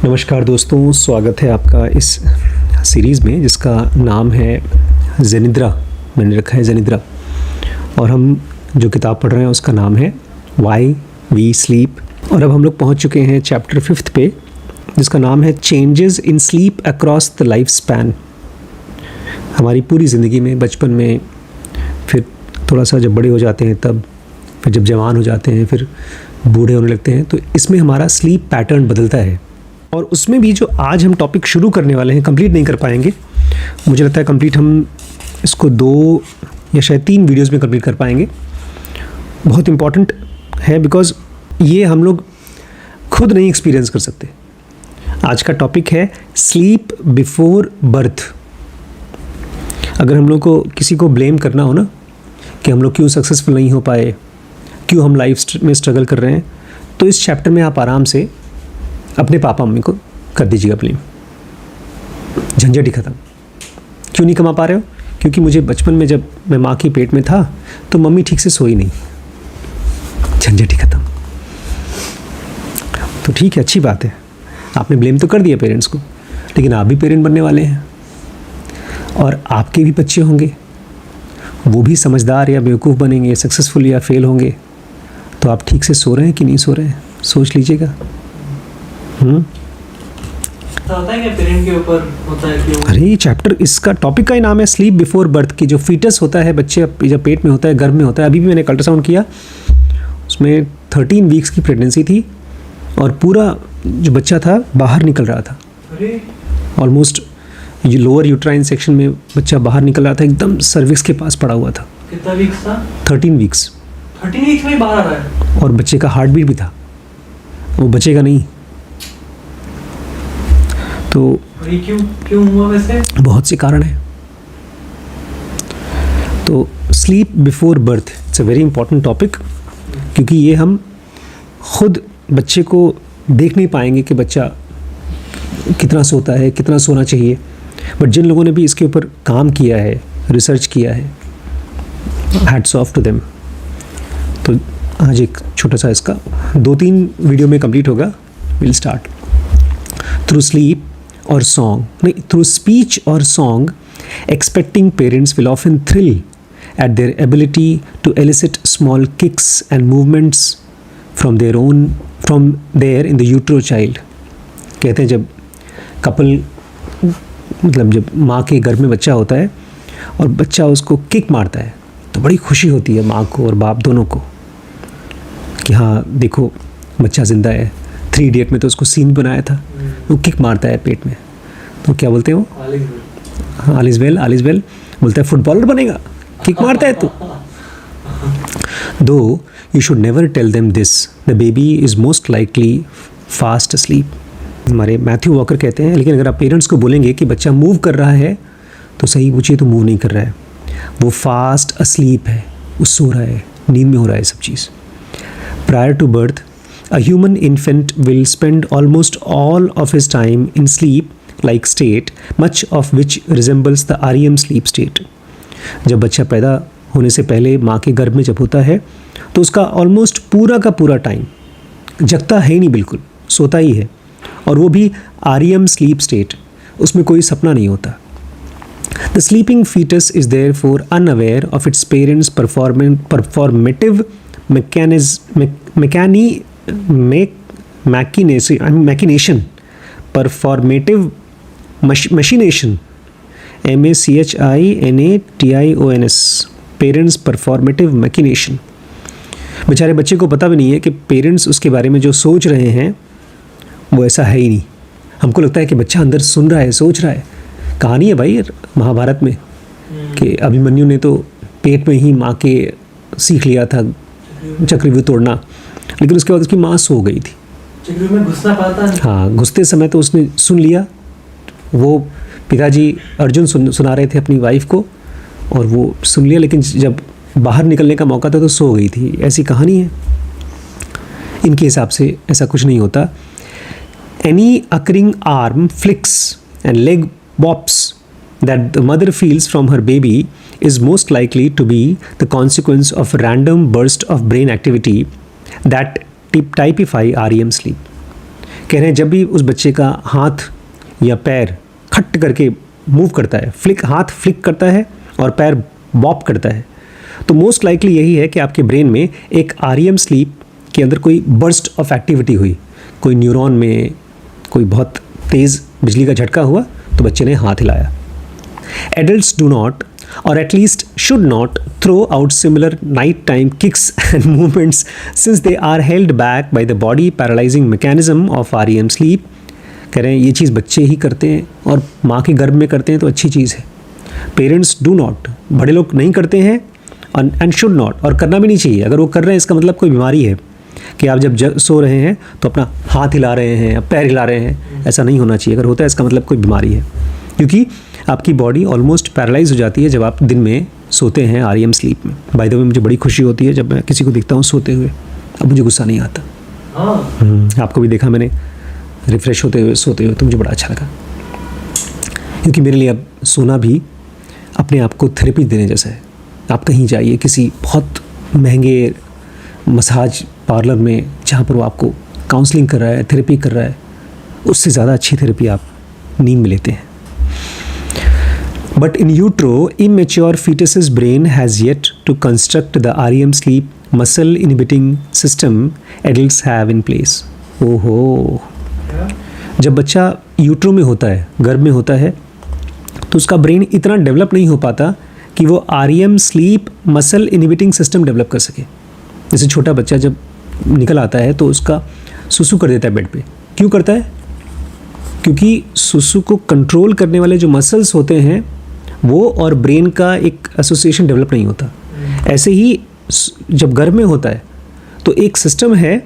नमस्कार दोस्तों, स्वागत है आपका इस सीरीज़ में जिसका नाम है जेनिद्रा। मैंने रखा है जेनिद्रा। और हम जो किताब पढ़ रहे हैं उसका नाम है वाई वी स्लीप। और अब हम लोग पहुंच चुके हैं चैप्टर 5 पे, जिसका नाम है changes in sleep across the life span. हमारी पूरी ज़िंदगी में, बचपन में, फिर थोड़ा सा जब बड़े हो जाते हैं तब, फिर जब जवान हो जाते हैं, फिर बूढ़े होने लगते हैं, तो इसमें हमारा स्लीप पैटर्न बदलता है। और उसमें भी जो आज हम टॉपिक शुरू करने वाले हैं, कंप्लीट नहीं कर पाएंगे। मुझे लगता है कंप्लीट हम इसको 2 या शायद 3 वीडियोस में कंप्लीट कर पाएंगे। बहुत इम्पॉर्टेंट है बिकॉज ये हम लोग खुद नहीं एक्सपीरियंस कर सकते। आज का टॉपिक है स्लीप बिफोर बर्थ। अगर हम लोग को किसी को ब्लेम करना हो ना कि हम लोग क्यों सक्सेसफुल नहीं हो पाए, क्यों हम लाइफ में स्ट्रगल कर रहे हैं, तो इस चैप्टर में आप आराम से अपने पापा मम्मी को कर दीजिएगा ब्लेम। झंझट ही खत्म। क्यों नहीं कमा पा रहे हो? क्योंकि मुझे बचपन में जब मैं माँ की पेट में था तो मम्मी ठीक से सोई नहीं। झंझट ही खत्म। तो ठीक है, अच्छी बात है, आपने ब्लेम तो कर दिया पेरेंट्स को, लेकिन आप भी पेरेंट बनने वाले हैं और आपके भी बच्चे होंगे। वो भी समझदार या बेवकूफ़ बनेंगे, सक्सेसफुल या फेल होंगे। तो आप ठीक से सो रहे हैं कि नहीं सो रहे हैं, सोच लीजिएगा। होता है क्या पेरेंट के ऊपर होता है कि अरे चैप्टर, इसका टॉपिक का ही नाम है स्लीप बिफोर बर्थ। की जो फीटस होता है, बच्चे जब पेट में होता है, गर्भ में होता है। अभी भी मैंने अल्ट्रासाउंड किया, उसमें 13 वीक्स की प्रेगनेंसी थी और पूरा जो बच्चा था बाहर निकल रहा था। ऑलमोस्ट ये लोअर यूट्राइन सेक्शन में बच्चा बाहर निकल रहा था, एकदम सर्विक्स के पास पड़ा हुआ था। कितना वीक्स था? 13 वीक्स। 13 वीक्स में बाहर आ रहा है और बच्चे का हार्ट बीट भी था, वो बचेगा नहीं। तो ये क्यों हुआ वैसे? बहुत से कारण हैं। तो sleep before birth it's a very important topic, क्योंकि ये हम खुद बच्चे को देख नहीं पाएंगे कि बच्चा कितना सोता है, कितना सोना चाहिए। बट जिन लोगों ने भी इसके ऊपर काम किया है, रिसर्च किया है, हैट्स ऑफ टू देम। तो आज एक छोटा सा इसका 2-3 वीडियो में कंप्लीट होगा। Will start through sleep or song, through speech or song, expecting parents will often thrill at their ability to elicit small kicks and movements from there in the utero child. कहते हैं जब couple, मतलब जब माँ के गर्भ में बच्चा होता है और बच्चा उसको किक मारता है तो बड़ी खुशी होती है माँ को और बाप दोनों को कि हाँ देखो बच्चा ज़िंदा है। 3 Idiot में तो उसको सीन बनाया था, वो किक मारता है पेट में, तो क्या बोलते हैं वो? All is well. बोलता है फुटबॉलर बनेगा, किक मारता है तू। Though you should never tell them this, the baby is most likely fast asleep. हमारे मैथ्यू वॉकर कहते हैं, लेकिन अगर आप पेरेंट्स को बोलेंगे कि बच्चा मूव कर रहा है तो सही पूछिए तो मूव नहीं कर रहा है, वो फास्ट अस्लीप है, वो सो रहा है, नींद में हो रहा है सब चीज़। Prior to birth a human infant will spend almost all of his time in sleep-like state, much of which resembles the REM sleep state. जब बच्चा पैदा होने से पहले माँ के गर्भ में जब होता है तो उसका ऑलमोस्ट पूरा का पूरा टाइम जगता है ही नहीं, बिल्कुल सोता ही है। और वो भी REM sleep state, उसमें कोई सपना नहीं होता। The sleeping fetus is therefore unaware of its parents' performative machination, performative machination, MACHINATIONS, parents performative machination. बेचारे बच्चे को पता भी नहीं है कि पेरेंट्स उसके बारे में जो सोच रहे हैं वो ऐसा है ही नहीं। हमको लगता है कि बच्चा अंदर सुन रहा है, सोच रहा है। कहानी है भाई महाभारत में कि अभिमन्यु ने तो पेट में ही माँ के सीख लिया था चक्रव्यूह तोड़ना, लेकिन उसके बाद उसकी माँ सो गई थी। चक्रव्यूह में घुसना पाता है। हाँ, घुसते समय तो उसने सुन लिया। वो पिताजी अर्जुन सुना रहे थे अपनी वाइफ को और वो सुन लिया, लेकिन जब बाहर निकलने का मौका था तो सो गई थी। ऐसी कहानी है। इनके हिसाब से ऐसा कुछ नहीं होता। Any occurring arm flicks and leg bops that the mother feels from her baby is most likely to be the consequence of random burst of brain activity that typify REM sleep. कह रहे हैं जब भी उस बच्चे का हाथ या पैर खट करके मूव करता है, हाथ फ्लिक करता है और पैर बॉप करता है, तो मोस्ट लाइकली यही है कि आपके ब्रेन में एक REM स्लीप के अंदर कोई बर्स्ट ऑफ एक्टिविटी हुई, कोई न्यूरॉन में कोई बहुत तेज़ बिजली का झटका हुआ तो बच्चे ने हाथ हिलाया। Adults do not or at least should not throw out similar nighttime kicks and movements since they are held back by the body paralyzing mechanism of REM sleep। कह रहे हैं ये चीज़ बच्चे ही करते हैं और माँ के गर्भ में करते हैं तो अच्छी चीज़ है। पेरेंट्स डू नॉट, बड़े लोग नहीं करते हैं एंड शुड नॉट, और करना भी नहीं चाहिए। अगर वो कर रहे हैं इसका मतलब कोई बीमारी है कि आप जब सो रहे हैं तो अपना हाथ हिला रहे हैं, पैर हिला रहे हैं, ऐसा नहीं होना चाहिए। अगर होता है इसका मतलब कोई बीमारी है, क्योंकि आपकी बॉडी ऑलमोस्ट पैरालाइज हो जाती है जब आप दिन में सोते हैं REM स्लीप में। बाय द वे मुझे बड़ी खुशी होती है जब मैं किसी को देखता हूँ सोते हुए, अब मुझे गुस्सा नहीं आता। आपको भी देखा मैंने रिफ़्रेश होते हुए सोते हुए, तो मुझे बड़ा अच्छा लगा, क्योंकि मेरे लिए अब सोना भी अपने आप को थेरेपी देने जैसा है। आप कहीं जाइए किसी बहुत महंगे मसाज पार्लर में जहाँ पर वो आपको काउंसलिंग कर रहा है, थेरेपी कर रहा है, उससे ज़्यादा अच्छी थेरेपी आप नींद में लेते हैं। But in utero, immature fetus's brain has yet to construct the REM sleep muscle inhibiting system adults have in place। ओहो, जब बच्चा यूट्रो में होता है, गर्भ में होता है, तो उसका ब्रेन इतना डेवलप नहीं हो पाता कि वो REM sleep muscle inhibiting system develop कर सके। जैसे छोटा बच्चा जब निकल आता है तो उसका सुसु कर देता है बेड पे। क्यों करता है? क्योंकि सुसु को कंट्रोल करने वाले जो मसल्स होते हैं वो और ब्रेन का एक एसोसिएशन डेवलप नहीं होता। ऐसे ही जब गर्भ में होता है तो एक सिस्टम है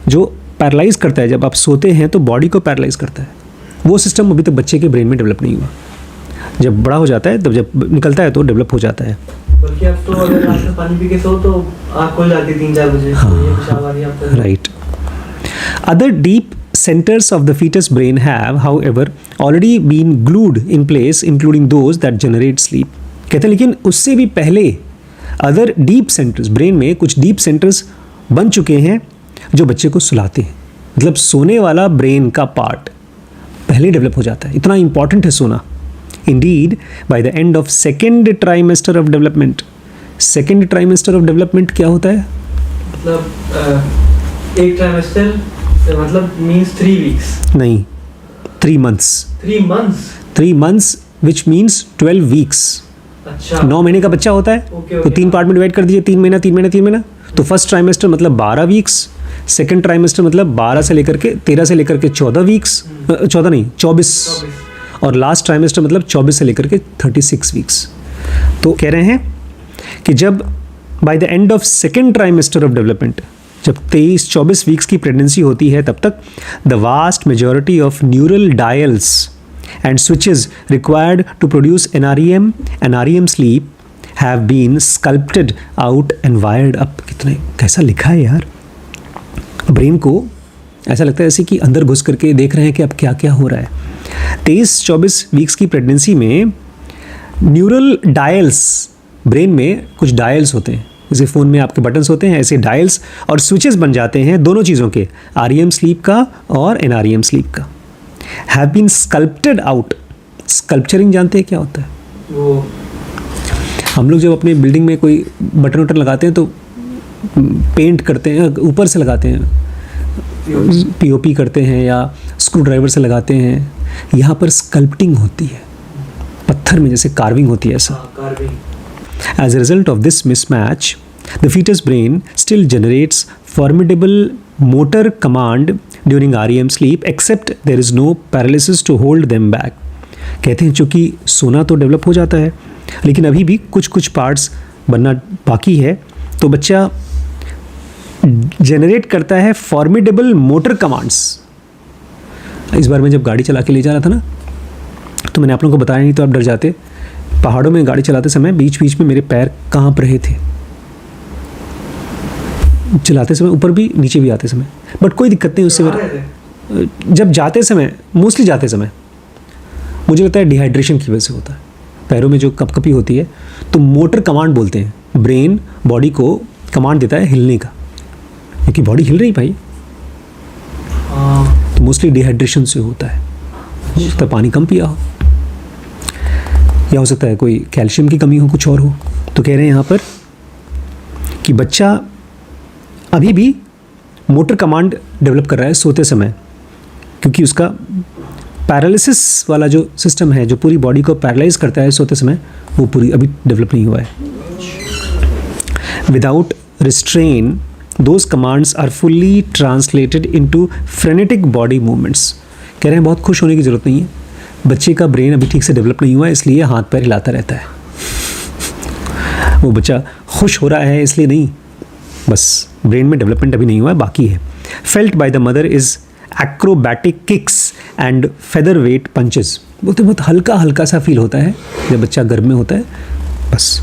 जो पैरालाइज करता है, जब आप सोते हैं तो बॉडी को पैरालाइज करता है। वो सिस्टम अभी तक बच्चे के ब्रेन में डेवलप नहीं हुआ। जब बड़ा हो जाता है, तब जब निकलता है तो डेवलप हो जाता है। बल्कि अब तो अगर रात में पानी पी के सो तो आँख खुल जाती है 3-4 बजे। हाँ, right. Other deep centers of the fetus brain have, however, already been glued in place, including those that generate sleep। कहते हैं लेकिन उससे भी पहले अदर डीप सेंटर्स, ब्रेन में कुछ डीप सेंटर्स बन चुके हैं जो बच्चे को सुलाते हैं। मतलब सोने वाला ब्रेन का पार्ट पहले डेवलप हो जाता है। इतना इंपॉर्टेंट है सोना। Indeed, by the end of second trimester of development, second trimester of development क्या होता है? मतलब एक ट्राइमेस्टर मतलब मींस 3 वीक्स नहीं, 3 months। 3 months 3 months which means 12 weeks। अच्छा, 9 महीने का बच्चा होता है तो 3 पार्ट में डिवाइड कर दीजिए, 3 महीना 3 महीना 3 महीना। तो फर्स्ट ट्राइमेस्टर मतलब 12 वीक्स, सेकंड ट्राइमेस्टर मतलब 12 से लेकर के 13 से लेकर के 14 वीक्स, 14 नहीं 24, और लास्ट ट्राइमेस्टर मतलब 24 से लेकर के 36 वीक्स। तो कह रहे हैं कि जब by the end of second trimester of development, जब 23-24 वीक्स की प्रेगनेंसी होती है, तब तक the vast majority of neural dials and switches required to produce NREM sleep have been sculpted out and wired up. कितने कैसा लिखा है यार। ब्रेन को ऐसा लगता है जैसे कि अंदर घुस करके देख रहे हैं कि अब क्या क्या हो रहा है। 23-24 वीक्स की प्रेगनेंसी में न्यूरल डायल्स, ब्रेन में कुछ डायल्स होते हैं, जैसे फ़ोन में आपके बटन्स होते हैं, ऐसे डायल्स और स्विचेस बन जाते हैं दोनों चीज़ों के, REM स्लीप का और NREM स्लीप का। Have been sculpted out. Sculpturing जानते हैं क्या होता है? वो हम लोग जब अपने बिल्डिंग में कोई बटन वटन लगाते हैं तो पेंट करते हैं, ऊपर से लगाते हैं, POP करते हैं या स्क्रू ड्राइवर से लगाते हैं। यहाँ पर स्कल्पटिंग होती है, पत्थर में जैसे कार्विंग होती है ऐसा। As a result of this mismatch, the fetus brain still generates formidable motor command during REM sleep, except there is no paralysis to hold them back। कहते हैं चूँकि सोना तो डेवलप हो जाता है लेकिन अभी भी कुछ कुछ पार्ट्स बनना बाकी है, तो बच्चा जनरेट करता है फॉर्मिडेबल मोटर कमांड्स। इस बार मैं जब गाड़ी चला के ले जा रहा था ना, तो मैंने आप लोगों को बताया नहीं तो आप डर जाते। पहाड़ों में गाड़ी चलाते समय बीच बीच में मेरे पैर कांप रहे थे, चलाते समय, ऊपर भी नीचे भी आते समय, बट कोई दिक्कत नहीं उससे। मेरा जब जाते समय, मोस्टली जाते समय, मुझे लगता है डिहाइड्रेशन की वजह से होता है, पैरों में जो कपकपी होती है, तो मोटर कमांड बोलते हैं। ब्रेन बॉडी को कमांड देता है हिलने का, क्योंकि बॉडी हिल रही भाई। तो मोस्टली डिहाइड्रेशन से होता है, हो सकता है पानी कम पिया हो, या हो सकता है कोई कैल्शियम की कमी हो, कुछ और हो। तो कह रहे हैं यहाँ पर कि बच्चा अभी भी मोटर कमांड डेवलप कर रहा है सोते समय, क्योंकि उसका पैरालिसिस वाला जो सिस्टम है, जो पूरी बॉडी को पैरालाइज करता है सोते समय, वो पूरी अभी डेवलप नहीं हुआ है। Without restraint those commands are fully translated into frenetic body movements. कह रहे हैं बहुत खुश होने की ज़रूरत नहीं है, बच्चे का ब्रेन अभी ठीक से डेवलप नहीं हुआ है, इसलिए हाथ पैर हिलाता रहता है। वो बच्चा खुश हो रहा है इसलिए नहीं, बस ब्रेन में डेवलपमेंट अभी नहीं हुआ है, बाकी है। Felt by the mother is acrobatic kicks and feather wait punches. बोलते बहुत हल्का हल्का सा फील होता है जब बच्चा गर्भ में होता है, बस।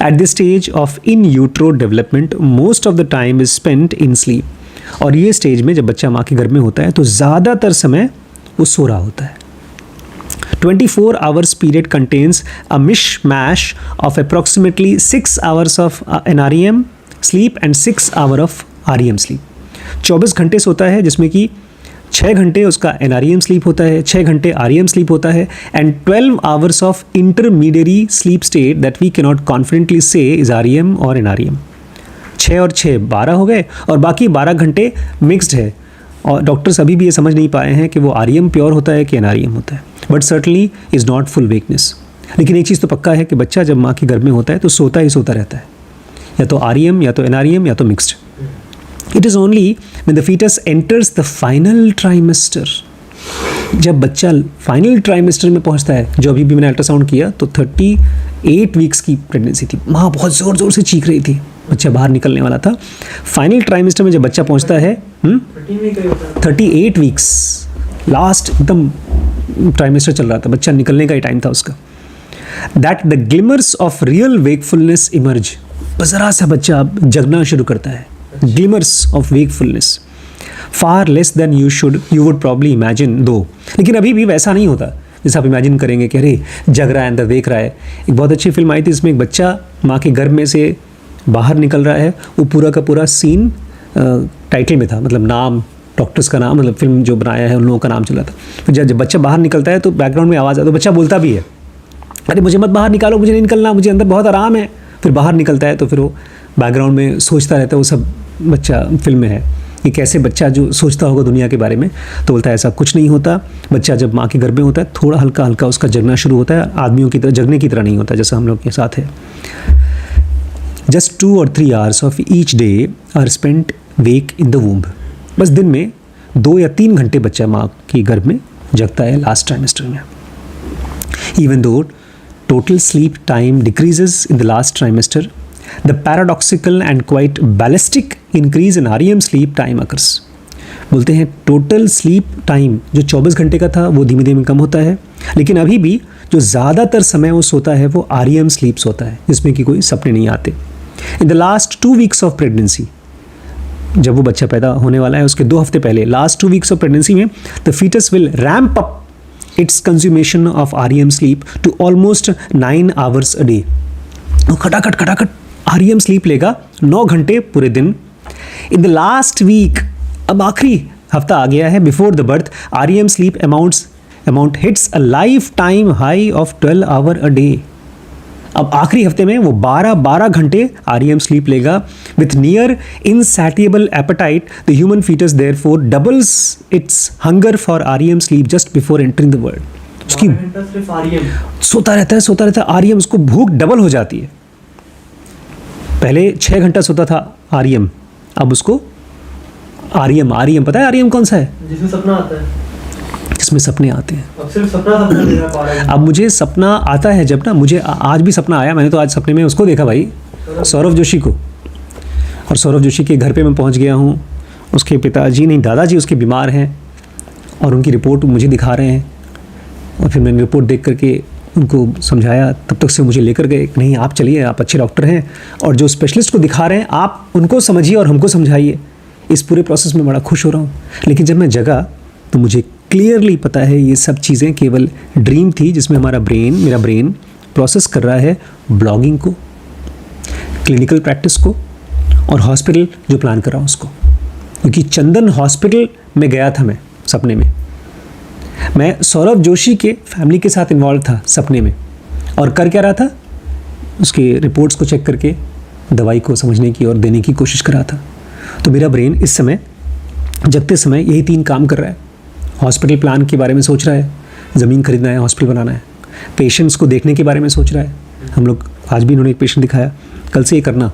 At this stage of in utero development most of the time is spent in sleep. और ये स्टेज में जब बच्चा माँ के गर्भ में होता है तो ज़्यादातर समय वो सो रहा होता है। 24 hours period contains a mishmash of approximately 6 hours of NREM sleep and 6 hour of REM sleep। 24 घंटे सोता है, जिसमें कि 6 घंटे उसका NREM स्लीप होता है, 6 घंटे REM स्लीप होता है, and 12 hours of intermediary sleep state that we cannot confidently say is REM और NREM। 6 और 6 12 हो गए, और बाकी 12 घंटे मिक्स्ड है। और डॉक्टर्स अभी भी ये समझ नहीं पाए हैं कि वो REM प्योर होता है कि NREM होता है, but certainly is not full wakeness. लेकिन एक चीज़ तो पक्का है कि बच्चा जब माँ के गर्भ में होता है तो सोता ही सोता रहता है, या तो REM या तो NREM या तो mixed. It is only when the fetus enters the final trimester, जब बच्चा फाइनल ट्राइमेस्टर में पहुँचता है, जो अभी भी मैंने अल्ट्रासाउंड किया तो 38 वीक्स की प्रेगनेंसी थी, माँ बहुत ज़ोर ज़ोर से चीख रही थी, बच्चा बाहर निकलने वाला था। फाइनल ट्राइमेस्टर में जब बच्चा पहुँचता है 38 वीक्स, लास्ट एकदम ट्राइमेस्टर चल रहा था, बच्चा निकलने का ही टाइम था उसका। That the glimmers of real wakefulness emerge, ज़रा सा बच्चा जगना शुरू करता है, glimmers of wakefulness, far less than you would probably imagine though. लेकिन अभी भी वैसा नहीं होता जैसा आप इमेजिन करेंगे कि अरे जग रहा है, अंदर देख रहा है। एक बहुत अच्छी फिल्म आई थी, इसमें एक बच्चा माँ के गर्भ में से बाहर निकल रहा है, वो पूरा का पूरा सीन टाइटल में था, मतलब नाम, डॉक्टर्स का नाम, मतलब फिल्म जो बनाया है उन लोगों का नाम चला था। तो जब बच्चा बाहर निकलता है तो बैकग्राउंड में आवाज़ आता है, तो बच्चा बोलता भी है, अरे मुझे मत बाहर निकालो, मुझे नहीं निकलना, मुझे अंदर बहुत आराम है। फिर बाहर निकलता है तो फिर वो बैकग्राउंड में सोचता रहता है, वो सब बच्चा फिल्म में है कि कैसे बच्चा जो सोचता होगा दुनिया के बारे में। तो बोलता है ऐसा कुछ नहीं होता, बच्चा जब माँ के गर्भ में होता है थोड़ा हल्का हल्का उसका जगना शुरू होता है, आदमियों की तरह जगने की तरह नहीं होता जैसा हम लोग के साथ है। Just 2 or 3 hours of each day are spent wake in the womb. बस दिन में 2 या 3 घंटे बच्चा माँ की गर्भ में जगता है लास्ट ट्राइमेस्टर में। Even though total sleep time decreases in the last trimester, the paradoxical and quite ballistic increase in REM sleep time occurs. बोलते हैं टोटल स्लीप टाइम जो 24 घंटे का था वो धीमे धीमे कम होता है, लेकिन अभी भी जो ज़्यादातर समय वो सोता है वो REM स्लीप सोता है, जिसमें कि कोई सपने नहीं आते। In the last 2 weeks of pregnancy, जब वो बच्चा पैदा होने वाला है उसके 2 हफ्ते पहले, लास्ट 2 weeks ऑफ प्रेगनेंसी में the fetus will ramp up its consumption of REM sleep to almost 9 hours a day. वो खटाखट REM स्लीप लेगा 9 घंटे पूरे दिन। इन द लास्ट वीक, अब आखिरी हफ्ता आ गया है, before the birth REM sleep amount hits a lifetime high of 12 hour a day. अब आखिरी हफ्ते में वो 12 घंटे REM स्लीप लेगा। With near insatiable appetite the human foetus therefore doubles its hunger for REM sleep just before entering the world. उसकी सिर्फ REM सोता रहता है REM, उसको भूख डबल हो जाती है। पहले 6 घंटा सोता था REM, अब उसको REM पता है REM कौन सा है? जिसमें सपना आता है, जिसमें सपने आते हैं। अब सिर्फ सपना देखना पा रहा है। अब मुझे सपना आता है, जब ना मुझे आज भी सपना आया, मैंने तो आज सपने में उसको देखा भाई, सौरभ जोशी को। और सौरभ जोशी के घर पे मैं पहुंच गया हूँ, उसके पिताजी नहीं दादाजी उसके बीमार हैं और उनकी रिपोर्ट मुझे दिखा रहे हैं। और फिर मैंने रिपोर्ट देख करके उनको समझाया, तब तक से मुझे लेकर गए, नहीं आप चलिए, आप अच्छे डॉक्टर हैं और जो स्पेशलिस्ट को दिखा रहे हैं आप उनको समझिए और हमको समझाइए। इस पूरे प्रोसेस में बड़ा खुश हो रहा हूँ। लेकिन जब मैं जगा तो मुझे क्लियरली पता है ये सब चीज़ें केवल ड्रीम थी, जिसमें मेरा ब्रेन प्रोसेस कर रहा है ब्लॉगिंग को, क्लिनिकल प्रैक्टिस को और हॉस्पिटल जो प्लान कर रहा हूँ उसको। क्योंकि चंदन हॉस्पिटल में गया था मैं सपने में। मैं सौरभ जोशी के फैमिली के साथ इन्वॉल्व था सपने में, और कर क्या रहा था, उसके रिपोर्ट्स को चेक करके दवाई को समझने की और देने की कोशिश कर रहा था। तो मेरा ब्रेन इस समय जगते समय यही 3 काम कर रहा है। हॉस्पिटल प्लान के बारे में सोच रहा है, ज़मीन खरीदना है, हॉस्पिटल बनाना है, पेशेंट्स को देखने के बारे में सोच रहा है। हम लोग आज भी इन्होंने एक पेशेंट दिखाया, कल से ये करना,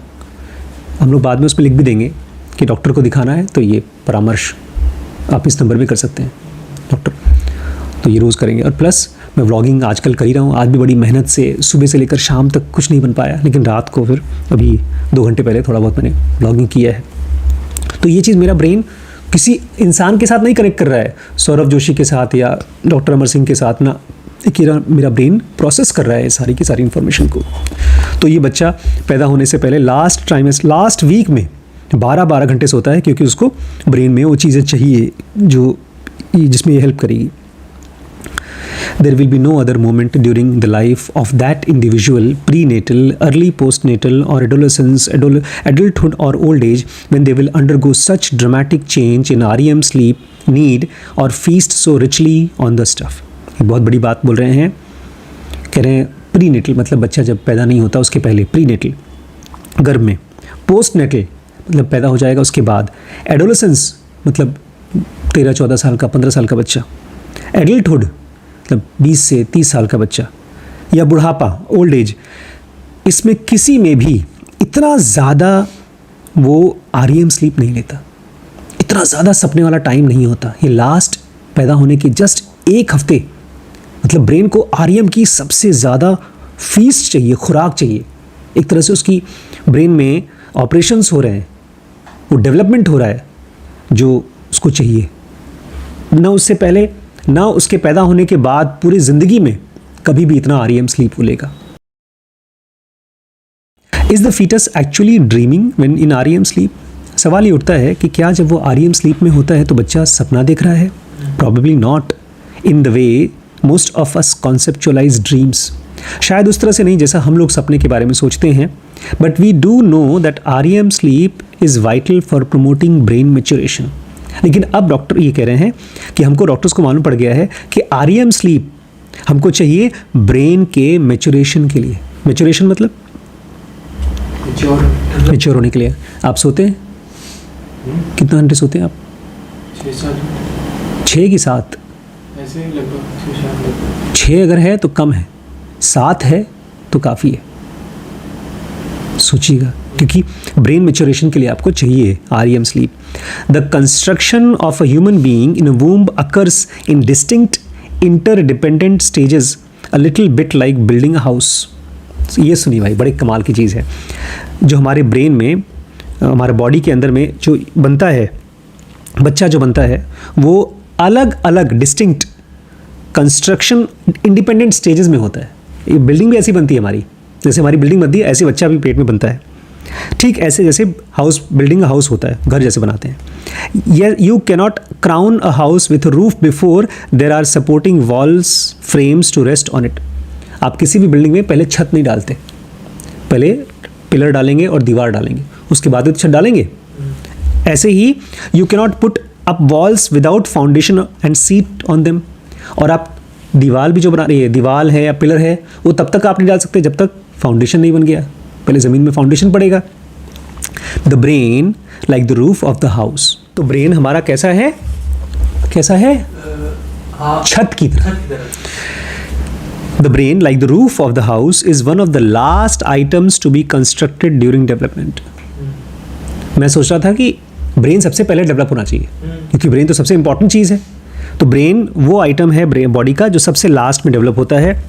हम लोग बाद में उसमें लिख भी देंगे कि डॉक्टर को दिखाना है तो ये परामर्श आप इस नंबर पे कर सकते हैं डॉक्टर, तो ये रोज़ करेंगे। और प्लस मैं व्लॉगिंग आजकल कर ही रहा हूँ। आज भी बड़ी मेहनत से सुबह से लेकर शाम तक कुछ नहीं बन पाया, लेकिन रात को फिर अभी 2 घंटे पहले थोड़ा बहुत मैंने व्लॉगिंग किया है। तो ये चीज़ मेरा ब्रेन किसी इंसान के साथ नहीं कनेक्ट कर रहा है, सौरभ जोशी के साथ या डॉक्टर अमर सिंह के साथ ना, मेरा ब्रेन प्रोसेस कर रहा है सारी की सारी इन्फॉर्मेशन को। तो ये बच्चा पैदा होने से पहले लास्ट वीक में 12-12 घंटे सोता है, क्योंकि उसको ब्रेन में वो चीज़ें चाहिए जो जिसमें ये हेल्प करेगी। There will be no other moment during the life of that individual, prenatal, early postnatal or adolescence, adulthood or old age, when they will undergo such dramatic change in REM sleep need or feast so richly on the stuff. ये बहुत बड़ी बात बोल रहे हैं, कह रहे हैं प्रीनेटल मतलब बच्चा जब पैदा नहीं होता उसके पहले, प्रीनेटल गर्भ में, पोस्टनेटल मतलब पैदा हो जाएगा उसके बाद, एडोलेसेंस मतलब 13-14 साल का 15 साल का बच्चा, एडल्टहुड मतलब 20 से 30 साल का बच्चा, या बुढ़ापा ओल्ड एज, इसमें किसी में भी इतना ज़्यादा वो REM स्लीप नहीं लेता, इतना ज़्यादा सपने वाला टाइम नहीं होता। ये लास्ट पैदा होने के जस्ट 1 हफ्ते मतलब ब्रेन को REM की सबसे ज़्यादा फीस्ट चाहिए, खुराक चाहिए। एक तरह से उसकी ब्रेन में ऑपरेशंस हो रहे हैं, वो डेवलपमेंट हो रहा है जो उसको चाहिए। ना उससे पहले ना उसके पैदा होने के बाद पूरी ज़िंदगी में कभी भी इतना REM स्लीप वो लेगा। Is the fetus actually dreaming when in REM sleep? सवाल ये उठता है कि क्या जब वो REM स्लीप में होता है तो बच्चा सपना देख रहा है? Probably not in the way most of us conceptualise dreams. शायद उस तरह से नहीं जैसा हम लोग सपने के बारे में सोचते हैं, but we do know that REM sleep is vital for promoting brain maturation. लेकिन अब डॉक्टर ये कह रहे हैं कि हमको डॉक्टर्स को मालूम पड़ गया है कि REM स्लीप हमको चाहिए ब्रेन के मैच्योरेशन के लिए। मैच्योरेशन मतलब मैच्योर होने के लिए। आप सोते हैं कितना घंटे सोते हैं आप? 6 की 7? ऐसे लगभग 6 अगर है तो कम है, 7 है तो काफ़ी है। सोचिएगा, क्योंकि ब्रेन मैच्योरेशन के लिए आपको चाहिए REM sleep. The construction of a human being in a womb occurs in distinct interdependent stages, a little bit like building a house. ये सुनिए भाई, बड़े कमाल की चीज़ है। जो हमारे ब्रेन में, हमारे बॉडी के अंदर में जो बनता है, बच्चा जो बनता है, वो अलग अलग डिस्टिंक्ट कंस्ट्रक्शन इंडिपेंडेंट स्टेजेस में होता है। ये बिल्डिंग भी ऐसी बनती है हमारी, जैसे हमारी बिल्डिंग बनती है ऐसे बच्चा भी पेट में बनता है। ठीक ऐसे जैसे हाउस, बिल्डिंग हाउस होता है, घर जैसे बनाते हैं। You cannot crown a house with roof before there are supporting walls frames to rest on it. आप किसी भी बिल्डिंग में पहले छत नहीं डालते, पहले पिलर डालेंगे और दीवार डालेंगे, उसके बाद छत डालेंगे। ऐसे ही you cannot put up walls without foundation and seat on them. और आप दीवार भी जो बना रही है, दीवार है या पिलर है, वो तब तक आप नहीं डाल सकते जब तक फाउंडेशन नहीं बन गया। पहले ज़मीन में फाउंडेशन पड़ेगा। The brain like the roof of the house. तो ब्रेन हमारा कैसा है, कैसा है? छत की तरह। The brain like the roof of the house is one of the last items to be constructed during development. मैं सोच रहा था कि ब्रेन सबसे पहले डेवलप होना चाहिए, क्योंकि ब्रेन तो सबसे इंपॉर्टेंट चीज़ है। तो ब्रेन वो आइटम है ब्रेन बॉडी का जो सबसे लास्ट में डेवलप होता है।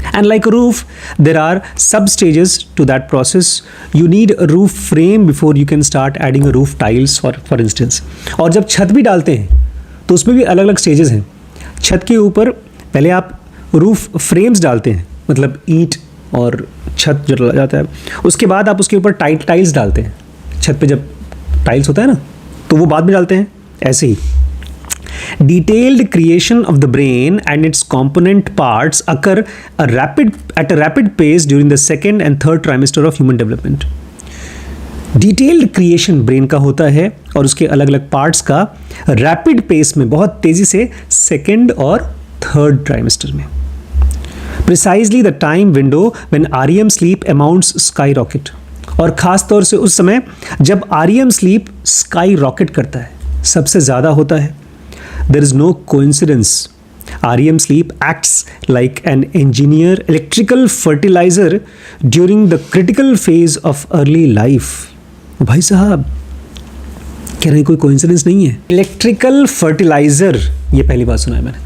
And like a roof, there are sub stages to that process. You need a roof frame before you can start adding a roof tiles, for instance. और जब छत भी डालते हैं तो उसमें भी अलग अलग स्टेजेस हैं। छत के ऊपर पहले आप रूफ फ्रेम्स डालते हैं, मतलब ईंट और छत जो डला जाता है, उसके बाद आप उसके ऊपर टाइल्स डालते हैं। छत पे जब टाइल्स होता है ना, तो वो बाद में डालते हैं। ऐसे ही detailed creation of the brain and its component parts occur at a rapid pace during the second and third trimester of human development. Detailed creation brain का होता है और उसके अलग अलग पार्ट्स का रैपिड पेस में, बहुत तेज़ी से, सेकेंड और थर्ड ट्राइमेस्टर में। Precisely the time window when REM sleep amounts sky rocket, और ख़ास तौर से उस समय जब आरईएम स्लीप स्काई रॉकेट करता है, सबसे ज़्यादा होता है। There is no coincidence, REM sleep acts like an engineer electrical fertilizer during the critical phase of early life। भाई साहब कह रहे हैं कोई कोइंसिडेंस नहीं है। इलेक्ट्रिकल फर्टिलाइजर, ये पहली बार सुना है मैंने।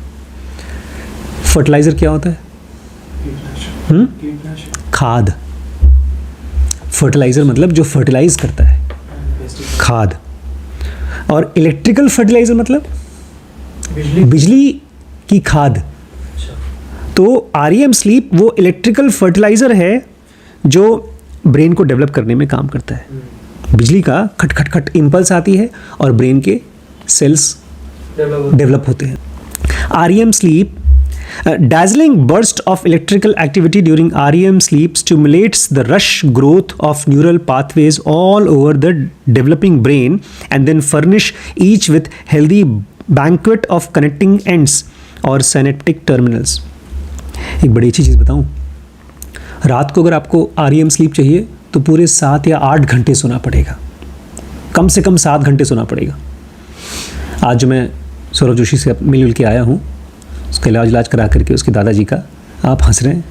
फर्टिलाइजर क्या होता है? खाद। फर्टिलाइजर मतलब जो फर्टिलाइज करता है, खाद। और इलेक्ट्रिकल फर्टिलाइजर मतलब बिजली की खाद। तो REM स्लीप वो इलेक्ट्रिकल फर्टिलाइजर है जो ब्रेन को डेवलप करने में काम करता है। बिजली का खट खट खट इम्पल्स आती है और ब्रेन के सेल्स डेवलप होते हैं। REM sleep, dazzling burst of electrical activity during REM sleep stimulates the rush growth of neural pathways all over the developing brain and then furnish each with healthy banquet of connecting ends और synaptic terminals। एक बड़ी अच्छी चीज़ बताऊं, रात को अगर आपको REM sleep चाहिए तो पूरे 7 या 8 घंटे सोना पड़ेगा, कम से कम 7 घंटे सोना पड़ेगा। आज जो मैं सौरभ जोशी से मिल के आया हूँ, उसका इलाज करा करके उसके दादाजी का, आप हंस रहे हैं,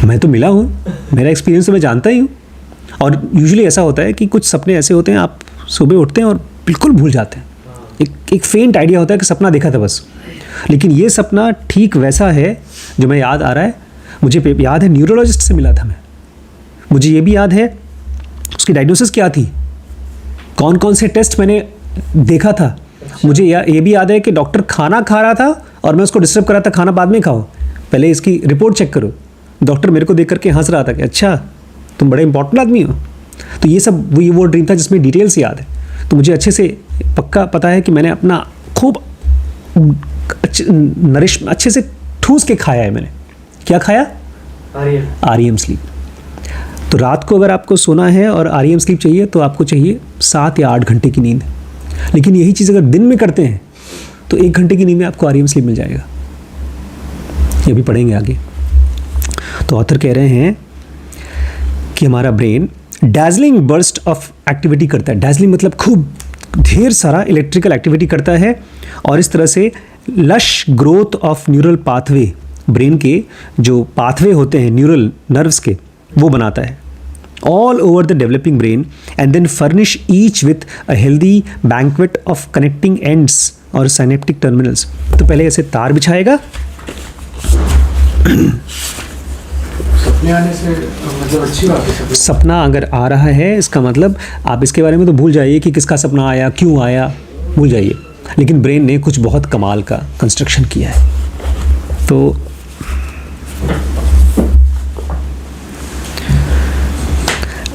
मैं तो मिला हूँ, मेरा एक्सपीरियंस तो मैं जानता ही हूँ। और यूजुअली ऐसा होता है कि कुछ सपने ऐसे होते हैं, आप सुबह उठते हैं और बिल्कुल भूल जाते हैं। एक फेंट आइडिया होता है कि सपना देखा था बस, लेकिन ये सपना ठीक वैसा है जो मैं याद आ रहा है, मुझे याद है न्यूरोलॉजिस्ट से मिला था मैं, मुझे ये भी याद है उसकी डायग्नोसिस क्या थी, कौन कौन से टेस्ट मैंने देखा था। मुझे ये भी याद है कि डॉक्टर खाना खा रहा था और मैं उसको डिस्टर्ब कर रहा था, खाना बाद में खाओ, पहले इसकी रिपोर्ट चेक करो। डॉक्टर मेरे को देख करके हंस रहा था कि अच्छा तुम बड़े इंपॉर्टेंट आदमी हो। तो ये सब वो ड्रीम था जिसमें डिटेल्स याद है। तो मुझे अच्छे से पक्का पता है कि मैंने अपना खूब अच्छे से ठूस के खाया है। मैंने क्या खाया? REM sleep. तो रात को अगर आपको सोना है और REM स्लीप चाहिए तो आपको चाहिए 7 या 8 घंटे की नींद। लेकिन यही चीज़ अगर दिन में करते हैं तो 1 घंटे की नींद में आपको REM स्लीप मिल जाएगा। ये भी पढ़ेंगे आगे। तो ऑथर कह रहे हैं कि हमारा brain dazzling burst of activity करता है। डैजलिंग मतलब खूब ढेर सारा इलेक्ट्रिकल एक्टिविटी करता है और इस तरह से lush growth of neural pathway, brain के जो पाथवे होते हैं न्यूरल नर्व्स के, वो बनाता है all over the developing brain and then furnish each with a healthy banquet of connecting ends और synaptic terminals। तो पहले ऐसे तार बिछाएगा। सपने आने से मतलब अच्छी बात है। सपना अगर आ रहा है इसका मतलब आप इसके बारे में तो भूल जाइए कि किसका सपना आया, क्यों आया, भूल जाइए। लेकिन ब्रेन ने कुछ बहुत कमाल का कंस्ट्रक्शन किया है। तो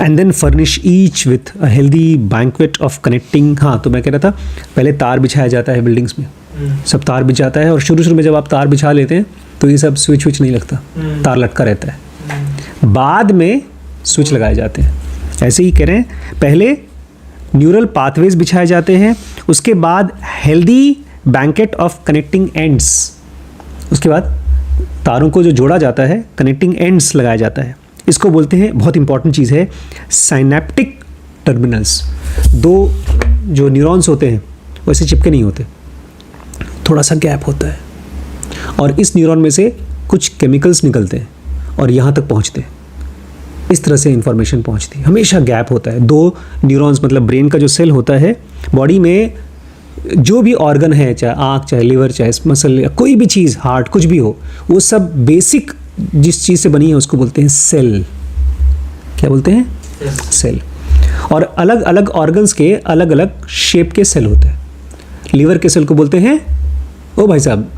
and then furnish each with a healthy banquet of connecting. हाँ, तो मैं कह रहा था पहले तार बिछाया जाता है बिल्डिंग्स में, सब तार बिछ जाता है और शुरू में जब आप तार बिछा लेते हैं तो ये सब स्विच नहीं लगता, तार लटका रहता है। बाद में स्विच लगाए जाते हैं। ऐसे ही कह रहे हैं, पहले न्यूरल पाथवेज बिछाए जाते हैं, उसके बाद healthy banquet of connecting ends, उसके बाद तारों को जो जोड़ा जाता है कनेक्टिंग एंड्स लगाया जाता है। इसको बोलते हैं, बहुत इंपॉर्टेंट चीज़ है, साइनेप्टिक टर्मिनल्स। दो जो न्यूरॉन्स होते हैं वैसे चिपके नहीं होते, थोड़ा सा गैप होता है और इस न्यूरॉन में से कुछ केमिकल्स निकलते हैं और यहाँ तक पहुँचते हैं। इस तरह से इंफॉर्मेशन पहुँचती है, हमेशा गैप होता है। दो न्यूरॉन्स मतलब ब्रेन का जो सेल होता है, बॉडी में जो भी ऑर्गन है, चाहे आँख, चाहे लिवर, चाहे मसल, या कोई भी चीज़, हार्ट, कुछ भी हो, वो सब बेसिक जिस चीज़ से बनी है उसको बोलते हैं सेल। क्या बोलते हैं? सेल। और अलग अलग ऑर्गन्स के अलग अलग शेप के सेल होते हैं। लीवर के सेल को बोलते हैं, ओ भाई साहब,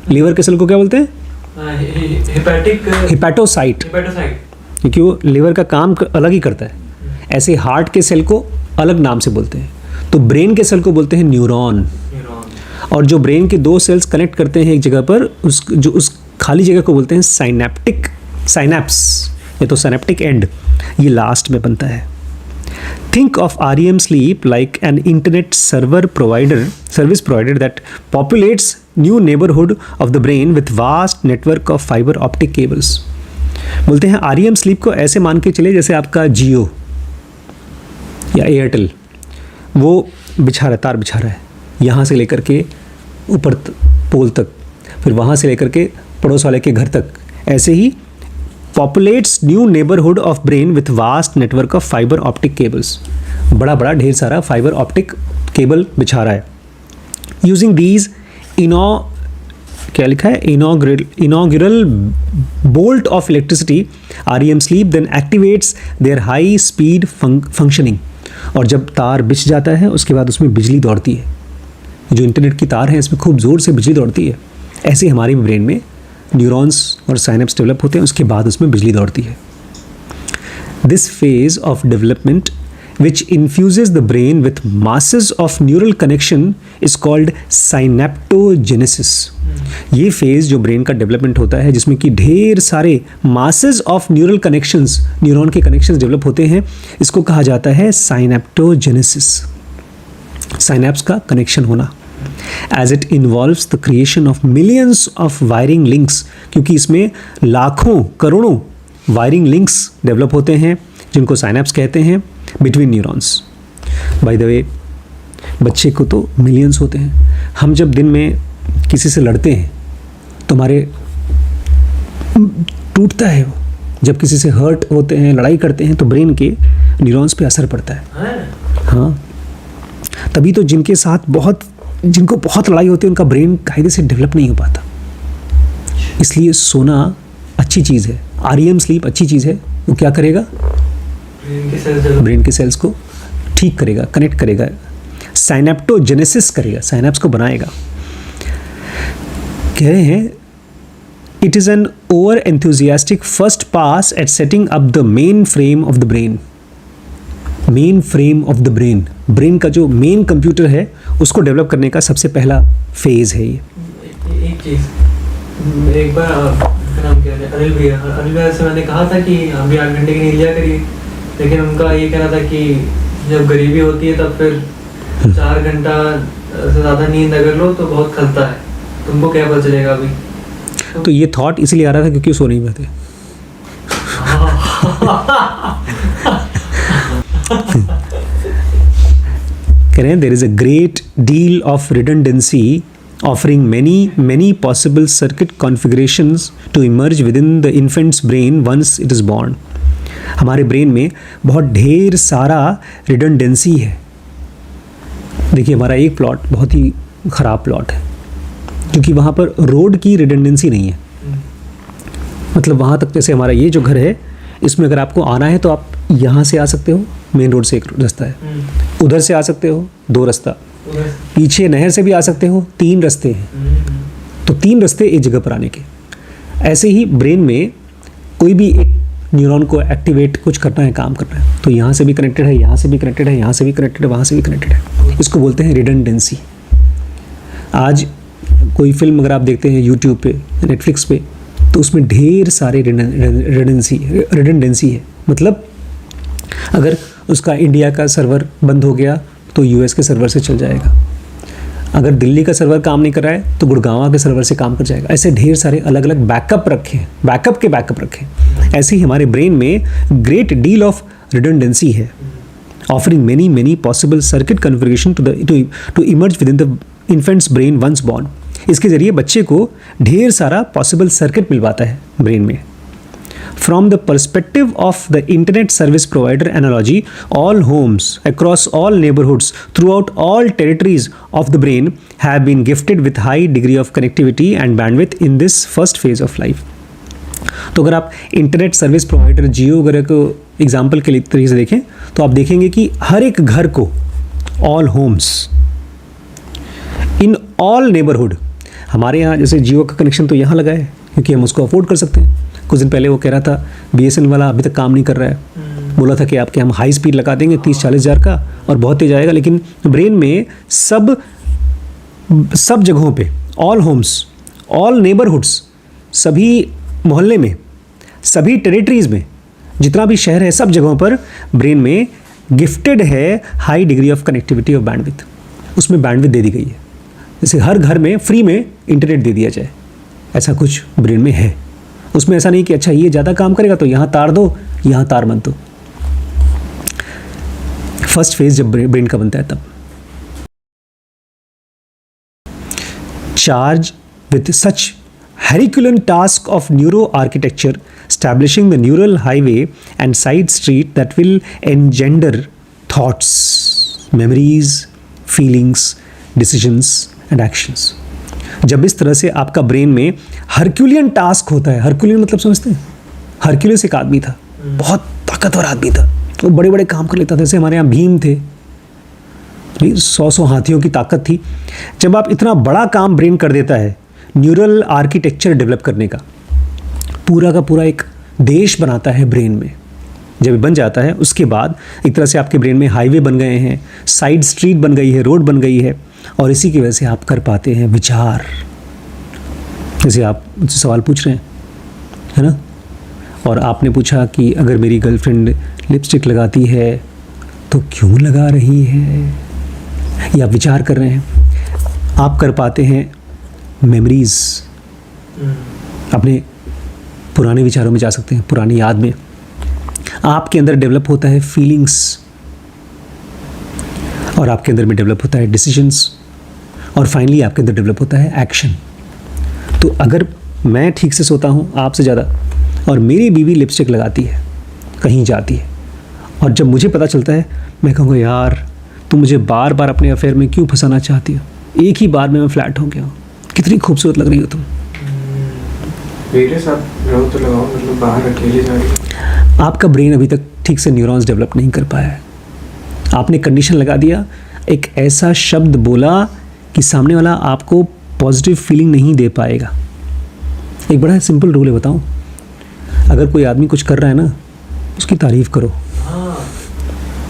लीवर के सेल को क्या बोलते हैं? हिपैटोसाइट, क्योंकि वो लीवर का काम अलग ही करता है। ऐसे हार्ट के सेल को अलग नाम से बोलते हैं। तो ब्रेन के सेल को बोलते हैं न्यूरॉन। और जो ब्रेन के दो सेल्स कनेक्ट करते हैं एक जगह पर, उस खाली जगह को बोलते हैं साइनेप्स, या तो साइनेप्टिक एंड। ये लास्ट में बनता है। Think of REM sleep like an internet service provider that populates new neighborhood of the brain with vast network of fiber optic cables. बोलते हैं REM sleep को ऐसे मान के चले जैसे आपका जियो या एयरटेल वो तार बिछा रहा है यहाँ से लेकर के ऊपर पोल तक, फिर वहाँ से लेकर के पड़ोस वाले के घर तक, ऐसे ही populates new neighborhood of brain with vast network of fiber optic cables. बड़ा बड़ा ढेर सारा फाइबर ऑप्टिक केबल बिछा रहा है. Using these क्या लिखा है, inaugural bolt of electricity, REM sleep then activates their high speed functioning. और जब तार बिछ जाता है उसके बाद उसमें बिजली दौड़ती है. जो इंटरनेट की तार है इसमें खूब ज़ोर से बिजली दौड़ती है. ऐसे हमारे ब्रेन में न्यूरॉन्स और साइनेप्स डेवलप होते हैं, उसके बाद उसमें बिजली दौड़ती है. This phase of development which infuses the brain with masses of neural connection is called synaptogenesis. ये फेज जो ब्रेन का डेवलपमेंट होता है जिसमें कि ढेर सारे masses of neural connections, neuron के कनेक्शंस डेवलप होते हैं, इसको कहा जाता है synaptogenesis. साइनेप्स का कनेक्शन होना. As it involves the creation of millions of wiring links, क्योंकि इसमें लाखों करोड़ों वायरिंग लिंक्स डेवलप होते हैं जिनको साइनेप्स कहते हैं between neurons. By the way बच्चे को तो मिलियंस होते हैं. हम जब दिन में किसी से लड़ते हैं तो हमारे टूटता है वो. जब किसी से हर्ट होते हैं, लड़ाई करते हैं तो ब्रेन के न्यूरॉन्स पे असर पड़ता है. हाँ, तभी तो जिनको बहुत लड़ाई होती है उनका ब्रेन कायदे से डेवलप नहीं हो पाता. इसलिए सोना अच्छी चीज़ है. REM स्लीप अच्छी चीज़ है. वो क्या करेगा, ब्रेन के सेल्स को ठीक करेगा, कनेक्ट करेगा, साइनेप्टोजेनेसिस करेगा, साइनेप्स को बनाएगा. कह रहे हैं it is an over enthusiastic first pass at setting up the main frame of the brain. Main frame of the brain, brain का जो मेन कंप्यूटर है उसको डेवलप करने का सबसे पहला फेज है ये. एक चीज़, एक बार नाम क्या है, अनिल भैया से मैंने कहा था कि हम भी 8 घंटे की नींद लिया करिए, लेकिन उनका ये कहना था कि जब गरीबी होती है तब फिर 4 घंटा से ज़्यादा नींद अगर लो तो बहुत खलता है. तुमको क्या पता चलेगा अभी? तो ये थॉट इसलिए आ रहा था क्योंकि सो नहीं पाते. कह रहे हैं there is a great deal of redundancy offering many possible circuit configurations to emerge within the infant's brain once it is born. हमारे ब्रेन में बहुत ढेर सारा रिडंडेंसी है. देखिए हमारा एक प्लॉट बहुत ही ख़राब प्लॉट है क्योंकि वहाँ पर रोड की रिडंडेंसी नहीं है. मतलब वहाँ तक जैसे हमारा ये जो घर है इसमें अगर आपको आना है तो आप यहाँ से आ सकते हो, मेन रोड से एक रास्ता है, उधर से आ सकते हो 2 रास्ता, पीछे नहर से भी आ सकते हो 3 रास्ते हैं. तो 3 रास्ते एक जगह पर आने के. ऐसे ही ब्रेन में कोई भी एक न्यूरॉन को एक्टिवेट कुछ करना है, काम करना है, तो यहाँ से भी कनेक्टेड है, यहाँ से भी कनेक्टेड है, यहाँ से भी कनेक्टेड है, वहाँ से भी कनेक्टेड है. इसको बोलते हैं रिडंडेंसी. आज कोई फिल्म अगर आप देखते हैं यूट्यूब पे, नेटफ्लिक्स पे, तो उसमें ढेर सारे रिडंडेंसी है. मतलब अगर उसका इंडिया का सर्वर बंद हो गया तो यूएस के सर्वर से चल जाएगा. अगर दिल्ली का सर्वर काम नहीं कर रहा है तो गुड़गांव के सर्वर से काम कर जाएगा. ऐसे ढेर सारे अलग अलग बैकअप रखे, बैकअप रखे. ऐसे ही हमारे ब्रेन में ग्रेट डील ऑफ रिडंडेंसी है, offering many possible circuit configuration to emerge within the infant's brain once born. इसके ज़रिए बच्चे को ढेर सारा पॉसिबल सर्किट मिल पाता है ब्रेन में. From the perspective of the internet service provider analogy, all homes across all neighborhoods throughout all territories of the brain have been gifted with high degree of connectivity and bandwidth in this first phase of life. तो अगर आप internet service provider जियो वगैरह को example के तरीके से देखें तो आप देखेंगे कि हर एक घर को, all homes in all neighbourhood, हमारे यहाँ जैसे जियो का कनेक्शन तो यहाँ लगा है क्योंकि हम उसको अफोर्ड कर सकते हैं. कुछ दिन पहले वो कह रहा था BSNL वाला अभी तक काम नहीं कर रहा है. बोला था कि आपके हम हाई स्पीड लगा देंगे 30-40 हज़ार का और बहुत तेज आएगा. लेकिन ब्रेन में सब जगहों पे, ऑल होम्स, ऑल नेबरहुड्स, सभी मोहल्ले में, सभी टेरिटरीज़ में, जितना भी शहर है सब जगहों पर ब्रेन में गिफ्टेड है high degree of connectivity of bandwidth, उसमें बैंडविथ दे दी गई है, जैसे हर घर में फ्री में इंटरनेट दे दिया जाए, ऐसा कुछ ब्रेन में है। उसमें ऐसा नहीं कि अच्छा ये ज़्यादा काम करेगा तो यहाँ तार दो, यहाँ तार मत दो। फर्स्ट फेज जब ब्रेन का बनता है तब charge with such Herculean task of neuro architecture, establishing the neural highway and side street that will engender thoughts, memories, feelings, decisions and actions. जब इस तरह से आपका ब्रेन में हरक्यूलियन टास्क होता है, हरक्यूलियन मतलब समझते हैं, हरक्यूलियस एक आदमी था, बहुत ताकतवर आदमी था, वो बड़े बड़े काम कर लेता था, जैसे हमारे यहाँ भीम थे, 100 हाथियों की ताकत थी। जब आप इतना बड़ा काम ब्रेन कर देता है, न्यूरल आर्किटेक्चर डेवलप करने का पूरा का पूरा एक देश बनाता है ब्रेन में, जब बन जाता है उसके बाद एक तरह से आपके ब्रेन में हाईवे बन गए हैं, साइड स्ट्रीट बन गई है, रोड बन गई है, और इसी की वजह से आप कर पाते हैं विचार। जैसे आप मुझसे सवाल पूछ रहे हैं, है ना, और आपने पूछा कि अगर मेरी गर्लफ्रेंड लिपस्टिक लगाती है तो क्यों लगा रही है, या आप विचार कर रहे हैं, आप कर पाते हैं मेमोरीज, अपने पुराने विचारों में जा सकते हैं, पुरानी याद में। आपके अंदर डेवलप होता है फीलिंग्स, और आपके अंदर में डेवलप होता है डिसीजंस, और फाइनली आपके अंदर डेवलप होता है एक्शन। तो अगर मैं ठीक से सोता हूँ आपसे ज़्यादा, और मेरी बीवी लिपस्टिक लगाती है, कहीं जाती है, और जब मुझे पता चलता है, मैं कहूँगा यार तुम मुझे बार बार अपने अफेयर में क्यों फंसाना चाहती हो, एक ही बार में मैं फ्लैट हो गया हूँ, कितनी खूबसूरत लग रही हो तुम। मेरे साथ रहो तो लगाओ, मतलब बाहर अकेले जा रही हो। आपका ब्रेन अभी तक ठीक से न्यूरॉन्स डेवलप नहीं कर पाया है। आपने कंडीशन लगा दिया, एक ऐसा शब्द बोला कि सामने वाला आपको पॉजिटिव फीलिंग नहीं दे पाएगा। एक बड़ा सिंपल रूल है, बताऊं, अगर कोई आदमी कुछ कर रहा है ना, उसकी तारीफ करो।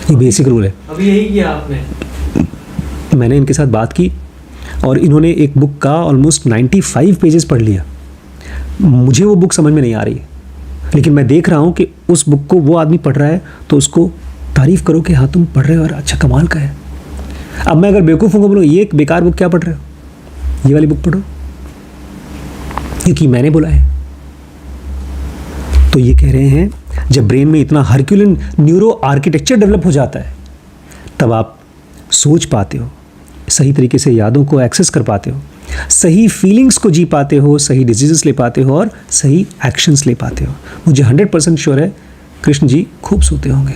ये बेसिक रूल है। अभी यही किया आपने। मैंने इनके साथ बात की और इन्होंने एक बुक का ऑलमोस्ट 95 पेजेस पढ़ लिया। मुझे वो बुक समझ में नहीं आ रही, लेकिन मैं देख रहा हूँ कि उस बुक को वो आदमी पढ़ रहा है, तो उसको तारीफ़ करो कि हाँ तुम पढ़ रहे हो और अच्छा कमाल का है। अब मैं अगर बेवकूफ़ होगा बोलो ये एक बेकार बुक क्या पढ़ रहे हो, ये वाली बुक पढ़ो, क्योंकि मैंने बोला है। तो ये कह रहे हैं जब ब्रेन में इतना हरक्यूलियन न्यूरो आर्किटेक्चर डेवलप हो जाता है, तब आप सोच पाते हो, सही तरीके से यादों को एक्सेस कर पाते हो, सही फीलिंग्स को जी पाते हो, सही डिसीजंस ले पाते हो और सही एक्शंस ले पाते हो। मुझे 100% श्योर है कृष्ण जी खूब सोते होंगे,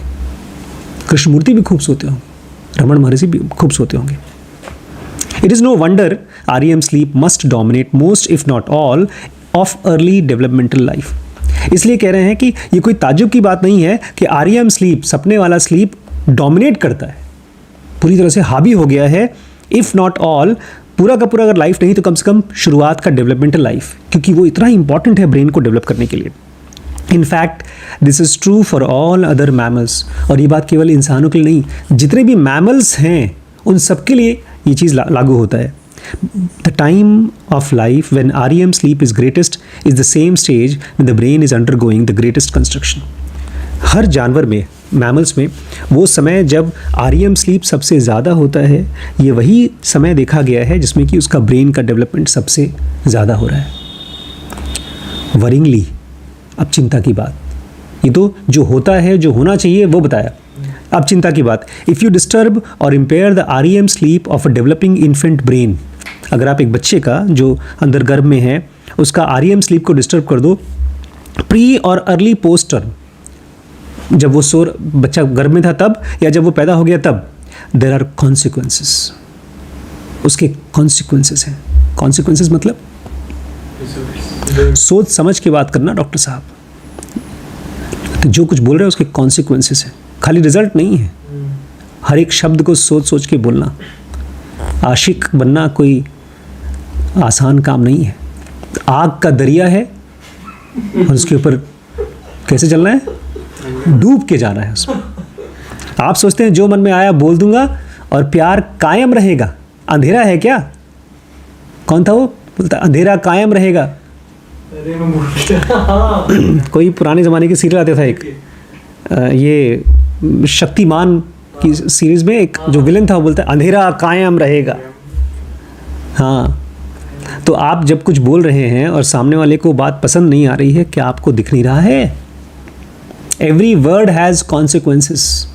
कृष्णमूर्ति भी खूब सोते होंगे, रमण महर्षि भी खूब सोते होंगे। It is no wonder REM sleep must dominate most if not all of early developmental life। इसलिए कह रहे हैं कि ये कोई ताज्जुब की बात नहीं है कि REM sleep, सपने वाला स्लीप डोमिनेट करता है, पूरी तरह से हावी हो गया है। इफ़ नॉट ऑल, पूरा का पूरा अगर लाइफ नहीं तो कम से कम शुरुआत का डेवलपमेंटल लाइफ, क्योंकि वो इतना इंपॉर्टेंट है ब्रेन को डेवलप करने के लिए। In fact this is true for all other mammals, और ये बात केवल इंसानों के लिए नहीं, जितने भी मैमल्स हैं उन सब के लिए ये चीज़ लागू होता है। The time of life when REM sleep is greatest is the same stage when the brain is undergoing the greatest construction। हर जानवर में, मैमल्स में, वो समय जब REM sleep सबसे ज़्यादा होता है, ये वही समय देखा गया है जिसमें कि उसका ब्रेन का डेवलपमेंट सबसे ज़्यादा हो रहा है। वरिंगली, अब चिंता की बात, ये तो जो होता है, जो होना चाहिए वो बताया। अब चिंता की बात, इफ़ यू डिस्टर्ब और impair the REM sleep of a developing infant brain, अगर आप एक बच्चे का जो अंदर गर्भ में है उसका REM sleep को डिस्टर्ब कर दो, प्री और अर्ली पोस्ट टर्म, जब वो बच्चा गर्भ में था तब या जब वो पैदा हो गया तब, देयर आर कॉन्सिक्वेंसेस, उसके कॉन्सिक्वेंसेस हैं। कॉन्सिक्वेंसेस मतलब सोच समझ के बात करना डॉक्टर साहब, तो जो कुछ बोल रहे हैं उसके कॉन्सिक्वेंसेस हैं, खाली रिजल्ट नहीं है। हर एक शब्द को सोच सोच के बोलना। आशिक बनना कोई आसान काम नहीं है, आग का दरिया है और उसके ऊपर कैसे चलना है, डूब के जाना है उसमें। आप सोचते हैं जो मन में आया बोल दूंगा और प्यार कायम रहेगा, अंधेरा है क्या? कौन था वो बोलता अंधेरा कायम रहेगा? कोई पुराने ज़माने के सीरियल आते था एक, ये शक्तिमान कि सीरीज में एक जो विलन था वो बोलता है अंधेरा कायम रहेगा। हाँ, तो आप जब कुछ बोल रहे हैं और सामने वाले को बात पसंद नहीं आ रही है, क्या आपको दिख नहीं रहा है? Every word has consequences.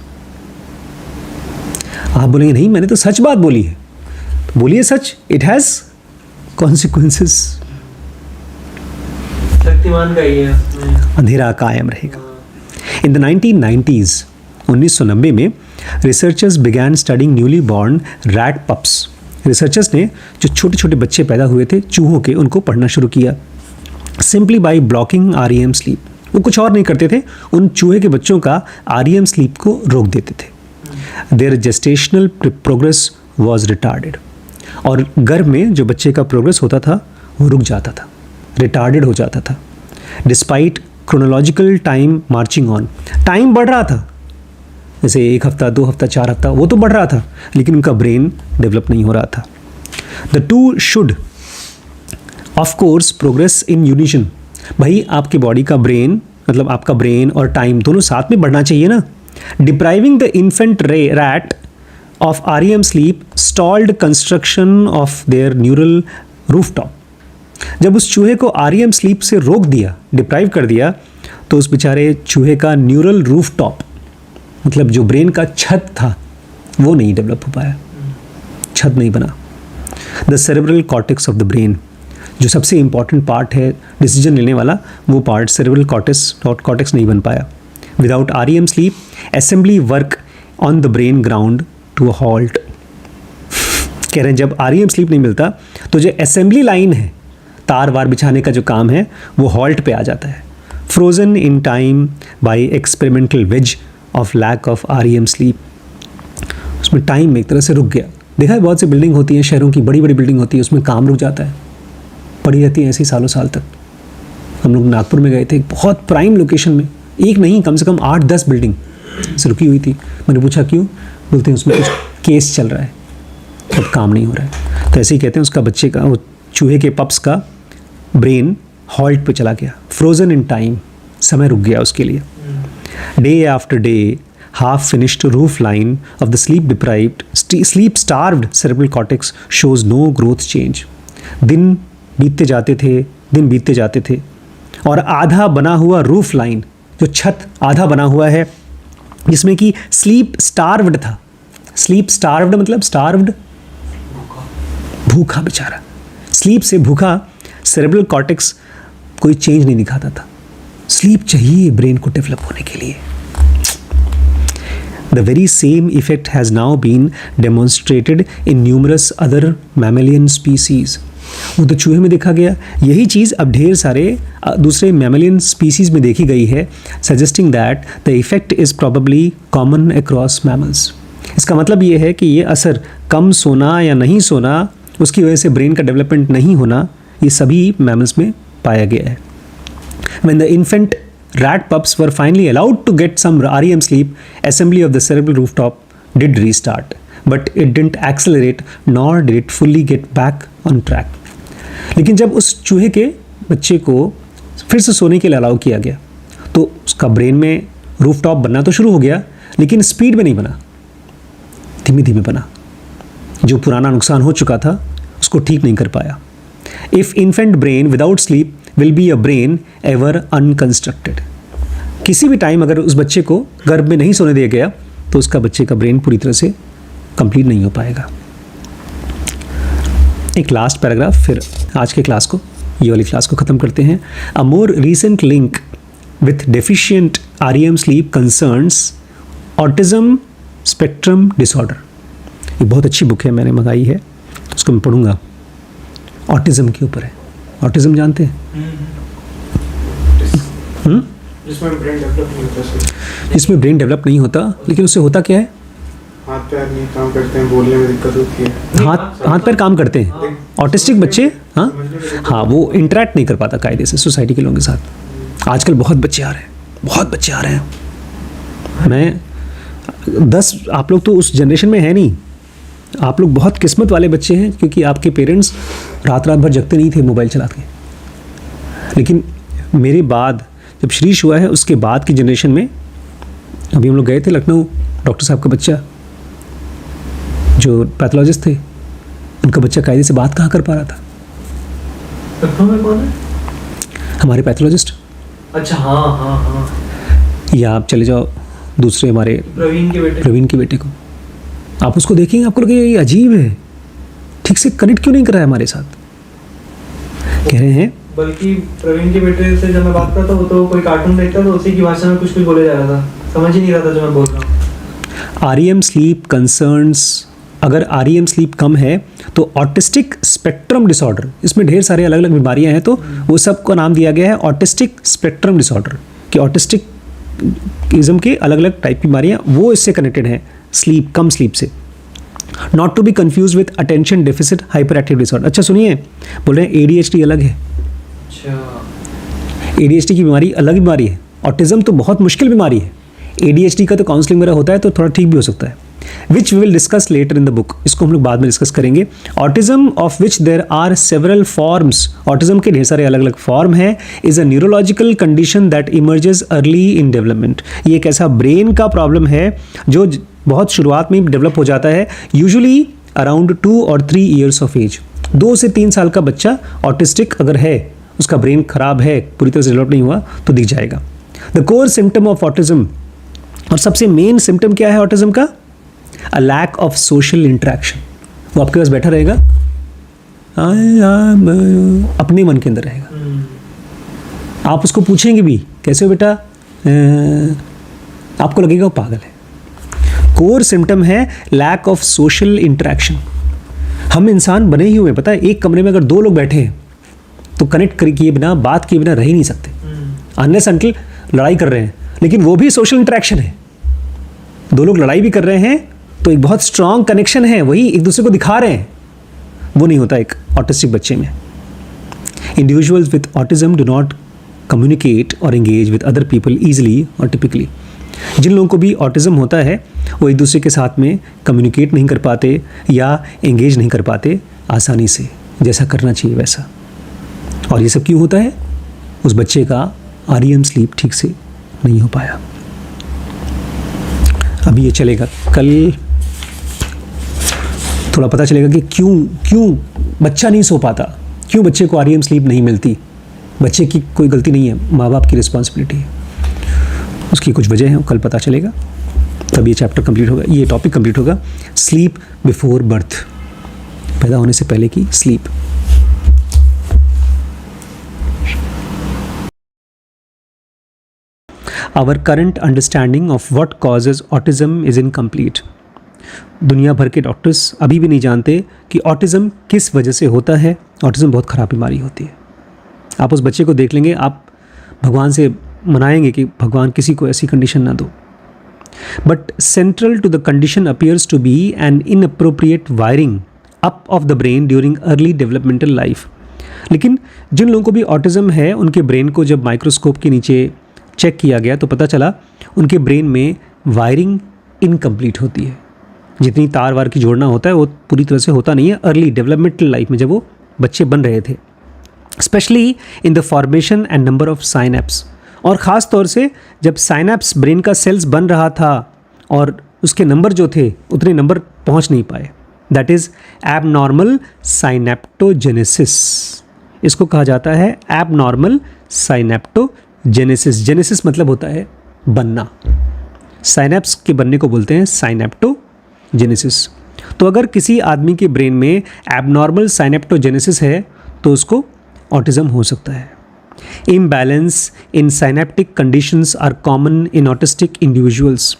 आप बोलेंगे नहीं मैंने तो सच बात बोली है, तो बोलिए सच, इट हैज कॉन्सिक्वेंसेस। शक्तिमान का ही है, अंधेरा कायम रहेगा। इन द 1990s 1990 में researchers began studying newly born rat pups. Researchers ने जो छोटे छोटे बच्चे पैदा हुए थे चूहों के, उनको पढ़ना शुरू किया simply by blocking REM sleep. वो कुछ और नहीं करते थे, उन चूहे के बच्चों का REM स्लीप को रोक देते थे। Their gestational progress was retarded. और गर्भ में जो बच्चे का प्रोग्रेस होता था वो रुक जाता था, रिटार्डेड हो जाता था। Despite chronological time marching on, time बढ़ रहा था, जैसे 1 हफ्ता 2 हफ्ता 4 हफ्ता वो तो बढ़ रहा था, लेकिन उनका ब्रेन डेवलप नहीं हो रहा था। The two should of course progress in unison. भाई आपके बॉडी का ब्रेन, मतलब आपका ब्रेन और टाइम दोनों साथ में बढ़ना चाहिए ना। Depriving the infant rat of REM sleep stalled construction of their neural rooftop. जब उस चूहे को REM स्लीप से रोक दिया, डिप्राइव कर दिया, तो उस बेचारे चूहे का न्यूरल रूफटॉप, मतलब जो ब्रेन का छत था, वो नहीं डेवलप हो पाया, छत नहीं बना। The cerebral cortex of the brain, जो सबसे इंपॉर्टेंट पार्ट है डिसीजन लेने वाला, वो पार्ट सेरेब्रल कॉर्टेक्स नहीं बन पाया। Without REM sleep assembly work on the brain ground to a halt. कह रहे हैं जब REM स्लीप नहीं मिलता तो जो असेंबली लाइन है, तार वार बिछाने का जो काम है, वो हॉल्ट पे आ जाता है। Frozen in time by experimental wedge of lack of REM sleep. उसमें टाइम एक तरह से रुक गया। देखा है बहुत सी बिल्डिंग होती हैं, शहरों की बड़ी बड़ी बिल्डिंग होती है, उसमें काम रुक जाता है, पड़ी रहती है ऐसे ही सालों साल तक। हम लोग नागपुर में गए थे, एक बहुत प्राइम लोकेशन में, एक नहीं कम से कम 8-10 बिल्डिंग से रुकी हुई थी। मैंने पूछा क्यों, बोलते हैं उसमें कुछ केस चल रहा है, अब काम नहीं हो रहा है। तो ऐसे ही कहते हैं उसका बच्चे का, वो चूहे के पप्स का ब्रेन हॉल्ट पे चला गया, फ्रोजन इन टाइम, समय रुक गया उसके लिए। Day after day half finished roof line of the sleep deprived sleep starved cerebral cortex shows no growth change। दिन बीतते जाते थे और आधा बना हुआ रूफ लाइन, जो छत आधा बना हुआ है, जिसमें कि स्लीप स्टार्व्ड था। स्लीप स्टार्व्ड मतलब स्टार्व्ड, भूखा बेचारा, स्लीप से भूखा सेरेब्रल कॉर्टेक्स कोई चेंज नहीं दिखाता था। स्लीप चाहिए ब्रेन को डेवलप होने के लिए। The very same effect has now been demonstrated in numerous other mammalian species। वो तो चूहे में देखा गया, यही चीज़ अब ढेर सारे दूसरे mammalian species में देखी गई है, suggesting that the effect is probably common across mammals। इसका मतलब ये है कि ये असर कम सोना या नहीं सोना, उसकी वजह से ब्रेन का डेवलपमेंट नहीं होना, ये सभी mammals में पाया गया है। When the infant rat pups were finally allowed to get some REM sleep, assembly of the cerebral rooftop did restart, but it didn't accelerate nor did it fully get back on track। लेकिन जब उस चूहे के बच्चे को फिर से सोने के लिए अलाउ किया गया, तो उसका ब्रेन में रूफटॉप बनना तो शुरू हो गया, लेकिन स्पीड में नहीं बना, धीमे धीमे बना। जो पुराना नुकसान हो चुका था उसको ठीक नहीं कर पाया। If infant brain without sleep will be a brain ever unconstructed। किसी भी टाइम अगर उस बच्चे को गर्भ में नहीं सोने दिया गया तो उसका बच्चे का ब्रेन पूरी तरह से कंप्लीट नहीं हो पाएगा। एक लास्ट पैराग्राफ, फिर आज के क्लास को, ये वाली क्लास को ख़त्म करते हैं। A more recent link with deficient REM sleep concerns autism spectrum disorder. ये बहुत अच्छी बुक है, मैंने मंगाई है, उसको मैं पढ़ूंगा। ऑटिज्म के ऊपर है। ऑटिज्म जानते हैं? इसमें ब्रेन डेवलप नहीं होता, लेकिन उससे होता क्या है, हाथ पैर नहीं काम करते हैं, बोलने में दिक्कत होती है। हाथ पैर काम करते हैं, ऑटिस्टिक बच्चे, हाँ वो इंटरेक्ट नहीं कर पाता कायदे से सोसाइटी के लोगों के साथ। आजकल बहुत बच्चे आ रहे हैं। मैं 10, आप लोग तो उस जनरेशन में है नहीं, आप लोग बहुत किस्मत वाले बच्चे हैं, क्योंकि आपके पेरेंट्स रात भर जगते नहीं थे मोबाइल चला के। लेकिन मेरे बाद जब श्रीश हुआ है, उसके बाद की जनरेशन में अभी हम लोग गए थे लखनऊ, डॉक्टर साहब का बच्चा जो पैथोलॉजिस्ट थे, उनका बच्चा कायदे से बात कहाँ कर पा रहा था। लखनऊ में कौन है? हमारे पैथोलॉजिस्ट। अच्छा, हाँ हाँ हाँ, या आप चले जाओ दूसरे हमारे प्रवीण के बेटे को, आप उसको देखेंगे, आपको लगेगा ये अजीब है, ठीक से कनेक्ट क्यों नहीं कर रहा है हमारे साथ। कह रहे हैं, बल्कि प्रवीण के बेटे से जब मैं बात करता वो तो कोई कार्टून देखता तो उसी की भाषा में कुछ बोले जा रहा था, समझ ही नहीं रहा था जो मैं बोल रहा हूँ। REM स्लीप कंसर्न्स, अगर REM स्लीप कम है तो ऑटिस्टिक स्पेक्ट्रम डिसऑर्डर, इसमें ढेर सारे अलग अलग बीमारियां हैं, तो वो सब का नाम दिया गया है ऑटिस्टिक स्पेक्ट्रम डिसऑर्डर, कि ऑटिस्टिक इज्म के अलग अलग टाइप की बीमारियां वो इससे कनेक्टेड हैं, स्लीप, कम स्लीप से। Not to be confuse with attention deficit hyper active disorder. अच्छा सुनिए, बोल रहे हैं ADHD अलग है। अच्छा, ADHD की बीमारी अलग बीमारी है, ऑटिज्म तो बहुत मुश्किल बीमारी है। ADHD का तो काउंसलिंग वगैरह होता है तो थोड़ा ठीक भी हो सकता है, which we will discuss later in the book, इसको हम लोग बाद में डिस्कस करेंगे। Autism of which there are several forms, autism के ढेर सारे अलग अलग फॉर्म हैं, is a neurological condition that emerges early in development. ये एक ऐसा ब्रेन का प्रॉब्लम है जो बहुत शुरुआत में डेवलप हो जाता है, यूजुअली अराउंड 2 और 3 ईयर्स ऑफ एज। 2 से 3 साल का बच्चा ऑटिस्टिक अगर है, उसका ब्रेन खराब है, पूरी तरह से डेवलप नहीं हुआ, तो दिख जाएगा। The core symptom of autism, और सबसे मेन सिम्टम क्या है ऑटिज्म का, a lack of social interaction. वो आपके पास बैठा रहेगा, अपने मन के अंदर रहेगा, आप उसको पूछेंगे भी कैसे हो बेटा, आपको लगेगा वो पागल है। कोर सिम्टम है लैक ऑफ सोशल इंटरेक्शन। हम इंसान बने ही हुए, पता है, एक कमरे में अगर 2 लोग बैठे हैं तो कनेक्ट किए बिना, बात किए बिना रह ही नहीं सकते, अनलेस अनटिल लड़ाई कर रहे हैं, लेकिन वो भी सोशल इंटरेक्शन है। 2 लोग लड़ाई भी कर रहे हैं तो एक बहुत स्ट्रॉन्ग कनेक्शन है, वही एक दूसरे को दिखा रहे हैं, वो नहीं होता एक ऑटिस्टिक बच्चे में। Individuals with autism do not communicate और engage with other people easily और टिपिकली। जिन लोगों को भी ऑटिज्म होता है वो एक दूसरे के साथ में कम्युनिकेट नहीं कर पाते या एंगेज नहीं कर पाते आसानी से, जैसा करना चाहिए वैसा। और ये सब क्यों होता है, उस बच्चे का REM स्लीप ठीक से नहीं हो पाया। अभी ये चलेगा, कल थोड़ा पता चलेगा कि क्यों बच्चा नहीं सो पाता, क्यों बच्चे को REM स्लीप नहीं मिलती। बच्चे की कोई गलती नहीं है, माँ बाप की रिस्पॉन्सिबिलिटी है, उसकी कुछ वजह है, कल पता चलेगा, तब ये चैप्टर कंप्लीट होगा, ये टॉपिक कंप्लीट होगा। स्लीप बिफोर बर्थ, पैदा होने से पहले की sleep. Our current understanding of what causes autism is incomplete. दुनिया भर के डॉक्टर्स अभी भी नहीं जानते कि ऑटिज्म किस वजह से होता है। ऑटिज्म बहुत ख़राब बीमारी होती है। आप उस बच्चे को देख लेंगे, आप भगवान से मनाएंगे कि भगवान किसी को ऐसी कंडीशन ना दो। But central to the condition appears to be an inappropriate wiring up of the brain during early developmental life. लेकिन जिन लोगों को भी ऑटिज्म है, उनके ब्रेन को जब माइक्रोस्कोप के नीचे चेक किया गया तो पता चला उनके ब्रेन में वायरिंग इनकम्प्लीट होती है। जितनी तार वार की जोड़ना होता है वो पूरी तरह से होता नहीं है अर्ली डेवलपमेंटल लाइफ में, जब वो बच्चे बन रहे थे, specially in the formation and number of synapse. और ख़ास तौर से जब साइनैप्स, ब्रेन का सेल्स बन रहा था और उसके नंबर जो थे उतने नंबर पहुंच नहीं पाए, दैट इज़ एबनॉर्मल साइनेप्टोजेनेसिस। इसको कहा जाता है एबनॉर्मल साइनेप्टोजेनेसिस। जेनेसिस मतलब होता है बनना, साइनैप्स के बनने को बोलते हैं साइनेप्टोजेनेसिस। तो अगर किसी आदमी के ब्रेन में एबनॉर्मल साइनेप्टोजेनेसिस है तो उसको ऑटिज्म हो सकता है। Imbalance in synaptic conditions are common in autistic individuals.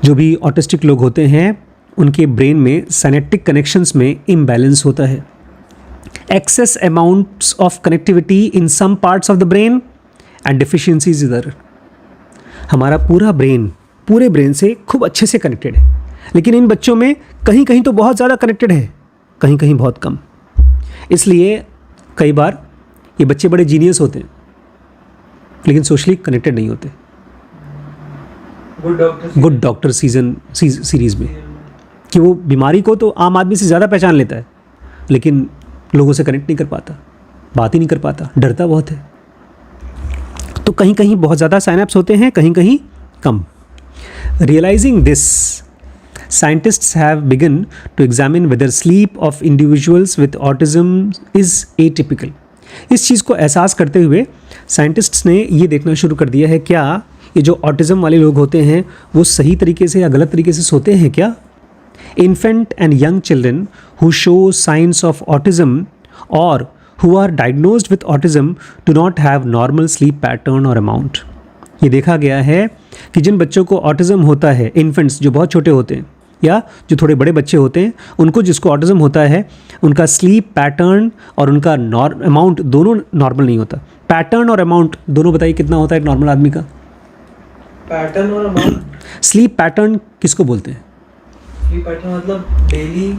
जो भी ऑटिस्टिक लोग होते हैं उनके ब्रेन में साइनेप्टिक कनेक्शंस में इम्बैलेंस होता है। Excess amounts of connectivity in some parts of the brain and deficiencies इधर। हमारा पूरा ब्रेन पूरे ब्रेन से खूब अच्छे से कनेक्टेड है, लेकिन इन बच्चों में कहीं कहीं तो बहुत ज़्यादा कनेक्टेड है, कहीं कहीं बहुत कम। इसलिए कई बार ये बच्चे बड़े जीनियस होते हैं लेकिन सोशली कनेक्टेड नहीं होते। गुड डॉक्टर सीरीज़ में कि वो बीमारी को तो आम आदमी से ज़्यादा पहचान लेता है लेकिन लोगों से कनेक्ट नहीं कर पाता, बात ही नहीं कर पाता, डरता बहुत है। तो कहीं कहीं बहुत ज़्यादा साइनैप्स होते हैं, कहीं कहीं कम। Realising this, scientists have begun to examine whether sleep of individuals with autism is atypical. इस चीज़ को एहसास करते हुए साइंटिस्ट्स ने ये देखना शुरू कर दिया है, क्या ये जो ऑटिज़म वाले लोग होते हैं वो सही तरीके से या गलत तरीके से सोते हैं क्या। Infant and young children who show science of autism और who are diagnosed with autism do not have normal sleep pattern or amount। ये देखा गया है कि जिन बच्चों को ऑटिज्म होता है, इन्फेंट्स जो बहुत छोटे होते हैं या जो थोड़े बड़े बच्चे होते हैं, उनको जिसको ऑटिज्म होता है उनका स्लीप पैटर्न और उनका अमाउंट दोनों नॉर्मल नहीं होता। पैटर्न और अमाउंट दोनों बताइए कितना होता है एक नॉर्मल आदमी का। पैटर्न और अमाउंट, स्लीप पैटर्न किसको बोलते हैं? स्लीप पैटर्न मतलब डेली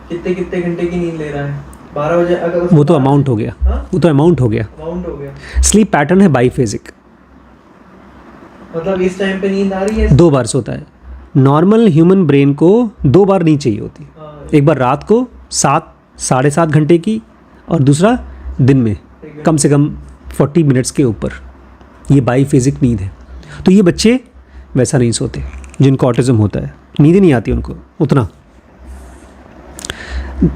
कितने कितने घंटे की नींद ले रहा है। 12 बजे अगर वो तो अमाउंट हो गया। हाँ? वो तो अमाउंट हो गया। अमाउंट हो गया। स्लीप पैटर्न है बाईफेजिक, मतलब इस टाइम पे नींद आ रही है। 2 बार सोता है। नॉर्मल ह्यूमन ब्रेन को 2 बार नींद चाहिए होती। हाँ, एक बार रात को 7 साढ़े 7 घंटे की और दूसरा दिन में कम से कम 40 मिनट्स के ऊपर। ये बाईफेजिक नींद है। तो ये बच्चे वैसा नहीं सोते जिनको ऑटिज्म होता है, नींद ही नहीं आती उनको उतना।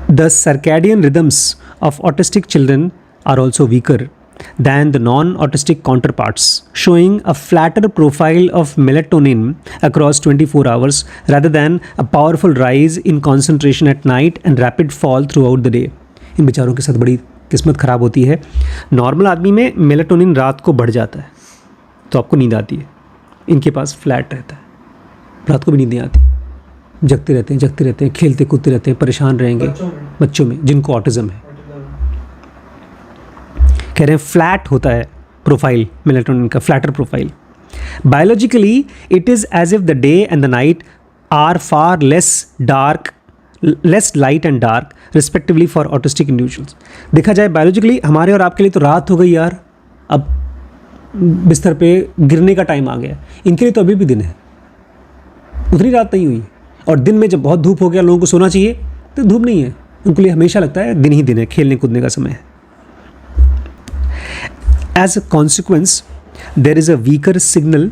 The circadian rhythms of autistic children are also weaker than the non-autistic counterparts, showing a flatter profile of melatonin across 24 hours rather than a powerful rise in concentration at night and rapid fall throughout the day। इन बेचारों के साथ बड़ी किस्मत ख़राब होती है। Normal आदमी में मेलेटोनिन रात को बढ़ जाता है तो आपको नींद आती है, इनके पास फ्लैट रहता है, रात को भी नींद नहीं आती, जगते रहते हैं, खेलते कूदते रहते हैं, परेशान रहेंगे। बच्चों में जिनको ऑटिज्म है, कह रहे हैं फ्लैट होता है प्रोफाइल मेलेटोनिन का, flatter profile. Biologically it is as if the day and the night are far less light and dark respectively for autistic individuals. देखा जाए बायोलॉजिकली हमारे और आपके लिए तो रात हो गई यार, अब बिस्तर पे गिरने का टाइम आ गया, इनके लिए तो अभी भी दिन है, उतनी रात नहीं हुई। और दिन में जब बहुत धूप हो गया, लोगों को सोना चाहिए, तो धूप नहीं है, उनके लिए हमेशा लगता है दिन ही दिन है, खेलने कूदने का समय है। As a consequence there is a weaker signal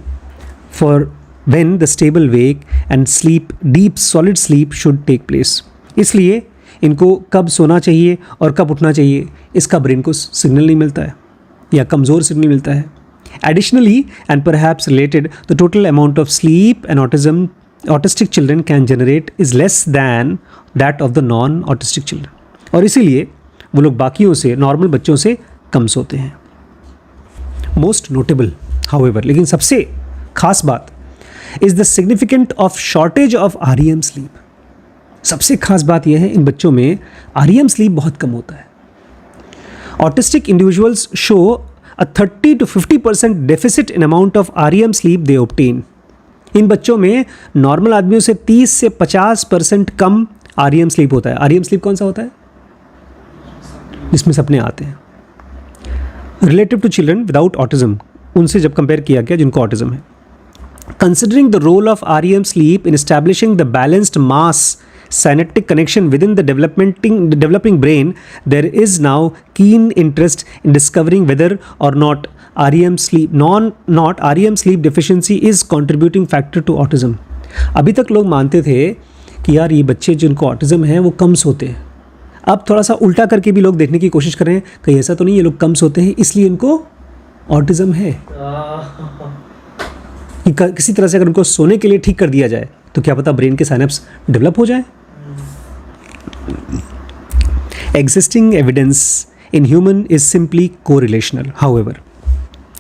for when the stable wake and sleep, deep solid sleep should take place. इसलिए इनको कब सोना चाहिए और कब उठना चाहिए इसका ब्रेन को सिग्नल नहीं मिलता है या कमज़ोर सिग्नल मिलता है। Additionally and perhaps related, the total amount of sleep and autism autistic children can generate is less than that of the non autistic children. और इसीलिए वो लोग बाकियों से, नॉर्मल बच्चों से कम सोते हैं। मोस्ट नोटेबल हाउएवर, लेकिन सबसे खास बात is the significant of shortage of REM sleep. सबसे खास बात यह है इन बच्चों में REM स्लीप बहुत कम होता है। Autistic individuals show a 30 to 50% deficit in amount of REM sleep they obtain। इन बच्चों में नॉर्मल आदमियों से 30 से 50% कम REM स्लीप होता है। REM स्लीप कौन सा होता है? जिसमें सपने आते हैं। Relative to children without autism, उनसे जब कंपेयर किया गया जिनको ऑटिज्म है। Considering the role of REM sleep in establishing the balanced mass synaptic connection within the developing brain, there is now keen interest in discovering whether or not REM sleep deficiency is contributing factor to autism। अभी तक लोग मानते थे कि यार ये बच्चे जिनको ऑटिज्म है वो कम सोते हैं। अब थोड़ा सा उल्टा करके भी लोग देखने की कोशिश कर रहे हैं, कहीं ऐसा तो नहीं ये लोग कम सोते हैं इसलिए इनको ऑटिज्म है। कि किसी तरह से अगर उनको सोने के लिए ठीक कर दिया जाए तो क्या पता ब्रेन के साइनेप्स डेवलप हो जाए। Existing evidence in human is simply correlational, however।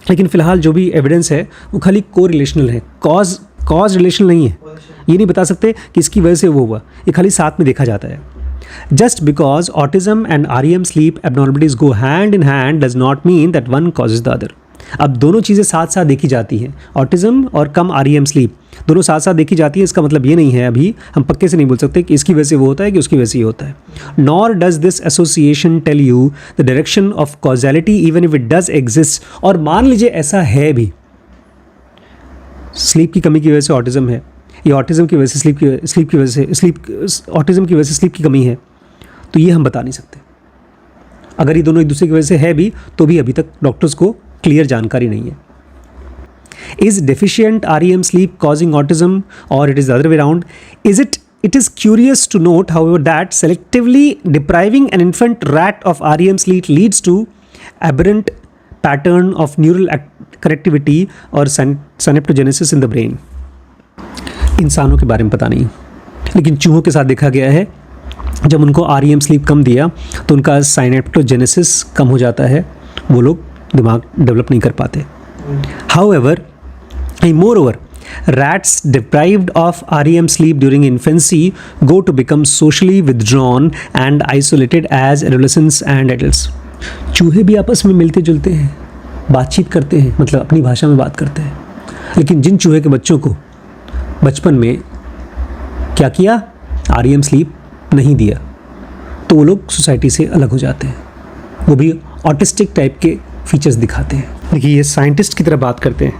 लेकिन फिलहाल जो भी एविडेंस है वो खाली कोरिलेशनल है, कॉज रिलेशन नहीं है। ये नहीं बता सकते कि इसकी वजह से वो हुआ, ये खाली साथ में देखा जाता है। Just because autism and REM sleep abnormalities go hand in hand does not mean that one causes the other। अब दोनों चीज़ें साथ साथ देखी जाती हैं, ऑटिज्म और कम REM स्लीप दोनों साथ साथ देखी जाती है। इसका मतलब ये नहीं है, अभी हम पक्के से नहीं बोल सकते कि इसकी वजह से वो होता है कि उसकी वजह से ये होता है। Nor does this association tell you the direction of causality even if it does exist. और मान लीजिए ऐसा है भी, स्लीप की कमी की वजह से ऑटिज्म है या ऑटिज्म की वजह से ऑटिज्म की वजह से स्लीप की कमी है, तो ये हम बता नहीं सकते। अगर ये दोनों एक दूसरे की वजह से है भी तो भी अभी तक डॉक्टर्स को क्लियर जानकारी नहीं है। Is deficient REM sleep causing autism, or it is the other way around? It is curious to note, however, that selectively depriving an infant rat of REM sleep leads to aberrant pattern of neural connectivity or synaptogenesis in the brain. इंसानों के बारे में पता नहीं, लेकिन चूहों के साथ देखा गया है जब उनको REM स्लीप कम दिया तो उनका साइनेप्टोजेनेसिस कम हो जाता है, वो लोग दिमाग डेवलप नहीं कर पाते. However, moreover, rats deprived of REM sleep during infancy go to become socially withdrawn and isolated as adolescents and adults. चूहे भी आपस में मिलते जुलते हैं, बातचीत करते हैं, मतलब अपनी भाषा में बात करते हैं, लेकिन जिन चूहे के बच्चों को बचपन में क्या किया, REM स्लीप नहीं दिया, तो वो लोग सोसाइटी से अलग हो जाते हैं, वो भी ऑटिस्टिक टाइप के फीचर्स दिखाते हैं. देखिए ये साइंटिस्ट की तरह बात करते हैं.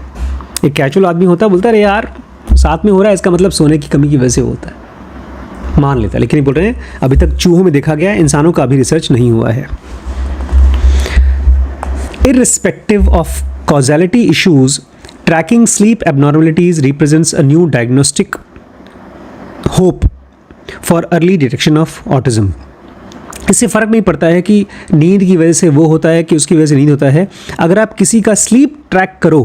एक कैजुअल आदमी होता है, बोलता है अरे यार साथ में हो रहा है, इसका मतलब सोने की कमी की वजह से होता है, मान लेता है. लेकिन ये बोल रहे हैं अभी तक चूहों में देखा गया है, इंसानों का अभी रिसर्च नहीं हुआ है. Irrespective of causality issues, tracking sleep abnormalities represents a new diagnostic hope for early detection of autism. इससे फ़र्क नहीं पड़ता है कि नींद की वजह से वो होता है कि उसकी वजह से नींद होता है. अगर आप किसी का स्लीप ट्रैक करो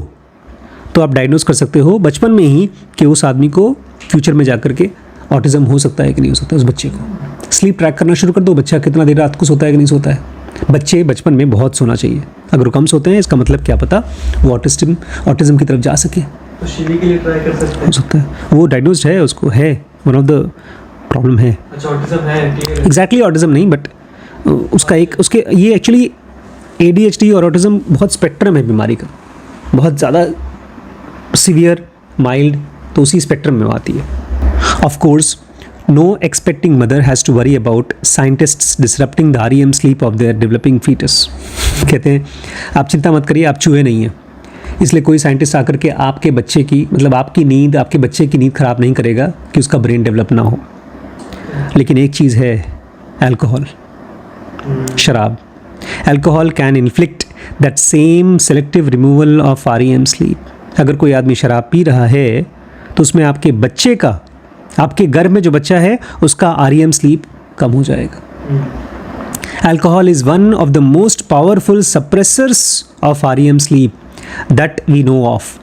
तो आप डायग्नोस कर सकते हो बचपन में ही कि उस आदमी को फ्यूचर में जाकर के ऑटिज़म हो सकता है कि नहीं हो सकता. उस बच्चे को स्लीप ट्रैक करना शुरू कर दो, बच्चा कितना देर रात को सोता है कि नहीं सोता है. बच्चे बचपन में बहुत सोना चाहिए, अगर वो कम सोते हैं इसका मतलब क्या पता वो ऑटिज़म की तरफ जा सके. तो शीवी के लिए ट्राई कर सकते हैं, हो सकता है वो डायग्नोस्ड है, उसको है, वन ऑफ द प्रॉब्लम है. अच्छा ऑटिज्म है, एग्जैक्टली ऑटिज़म नहीं, बट उसका एक उसके ये एक्चुअली ADHD और ऑटिज़म बहुत स्पेक्ट्रम है बीमारी का, बहुत ज़्यादा सीवियर, माइल्ड, तो उसी स्पेक्ट्रम में आती है. Of course no expecting mother has to worry about scientists disrupting the REM sleep of their developing foetus. कहते हैं आप चिंता मत करिए, आप चूहे नहीं हैं, इसलिए कोई साइंटिस्ट आकर के आपके बच्चे की, मतलब आपकी नींद, आपके बच्चे की नींद ख़राब नहीं करेगा कि उसका ब्रेन डेवलप ना हो. लेकिन एक चीज़ है, अल्कोहल, शराब. Alcohol can inflict that same selective removal of REM sleep. अगर कोई आदमी शराब पी रहा है तो उसमें आपके बच्चे का, आपके गर्भ में जो बच्चा है उसका REM स्लीप कम हो जाएगा. Alcohol is one of the most powerful suppressors of REM sleep that we know of.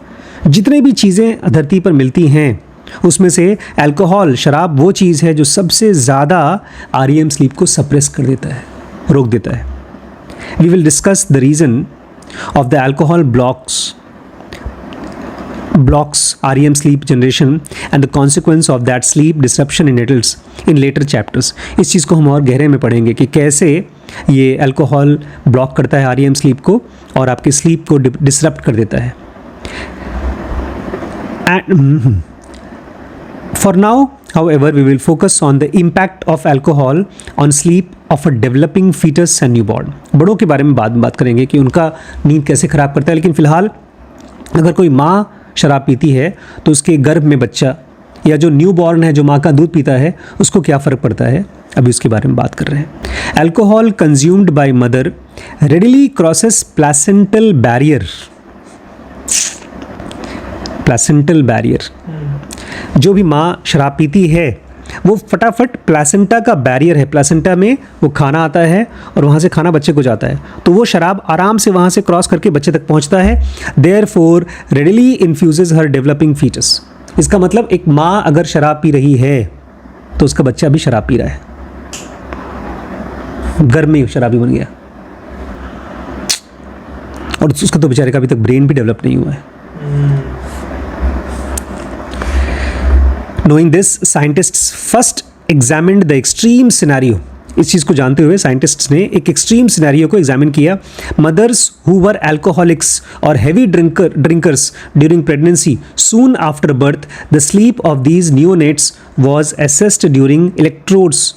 जितने भी चीज़ें धरती पर मिलती हैं उसमें से अल्कोहल, शराब, वो चीज़ है जो सबसे ज़्यादा REM स्लीप को सप्रेस कर देता है, रोक देता है. We will discuss the reason of the alcohol blocks REM sleep generation and the consequence of that sleep disruption in adults in later chapters. इस चीज़ को हम और गहरे में पढ़ेंगे कि कैसे ये अल्कोहल ब्लॉक करता है REM स्लीप को और आपके स्लीप को डिसरप्ट कर देता है. For now, however, we will focus on the impact of alcohol on sleep of a developing fetus and newborn. बड़ों के बारे में बाद में बात करेंगे कि उनका नींद कैसे ख़राब करता है, लेकिन फ़िलहाल अगर कोई माँ शराब पीती है तो उसके गर्भ में बच्चा या जो न्यू बॉर्न है, जो माँ का दूध पीता है, उसको क्या फ़र्क पड़ता है, अभी उसके बारे में बात कर रहे हैं. Alcohol consumed by mother readily crosses placental barrier. Placental barrier, जो भी माँ शराब पीती है वो फटाफट प्लेसेंटा का बैरियर है, प्लेसेंटा में वो खाना आता है और वहाँ से खाना बच्चे को जाता है, तो वो शराब आराम से वहाँ से क्रॉस करके बच्चे तक पहुँचता है. देयरफॉर रेडिली इन्फ्यूजेस हर डेवलपिंग फीटस. इसका मतलब एक माँ अगर शराब पी रही है तो उसका बच्चा भी शराब पी रहा है, गर्भ में शराबी बन गया, और उसका तो बेचारे का अभी तक ब्रेन भी डेवलप नहीं हुआ है. Knowing this, scientists first examined the extreme scenario. इस चीज़ को जानते हुए साइंटिस्ट्स ने एक एक्सट्रीम सिनेरियो को एग्जामिन किया. मदर्स हु वर अल्कोहलिक्स और heavy drinkers during pregnancy soon after birth, the sleep of these neonates was assessed during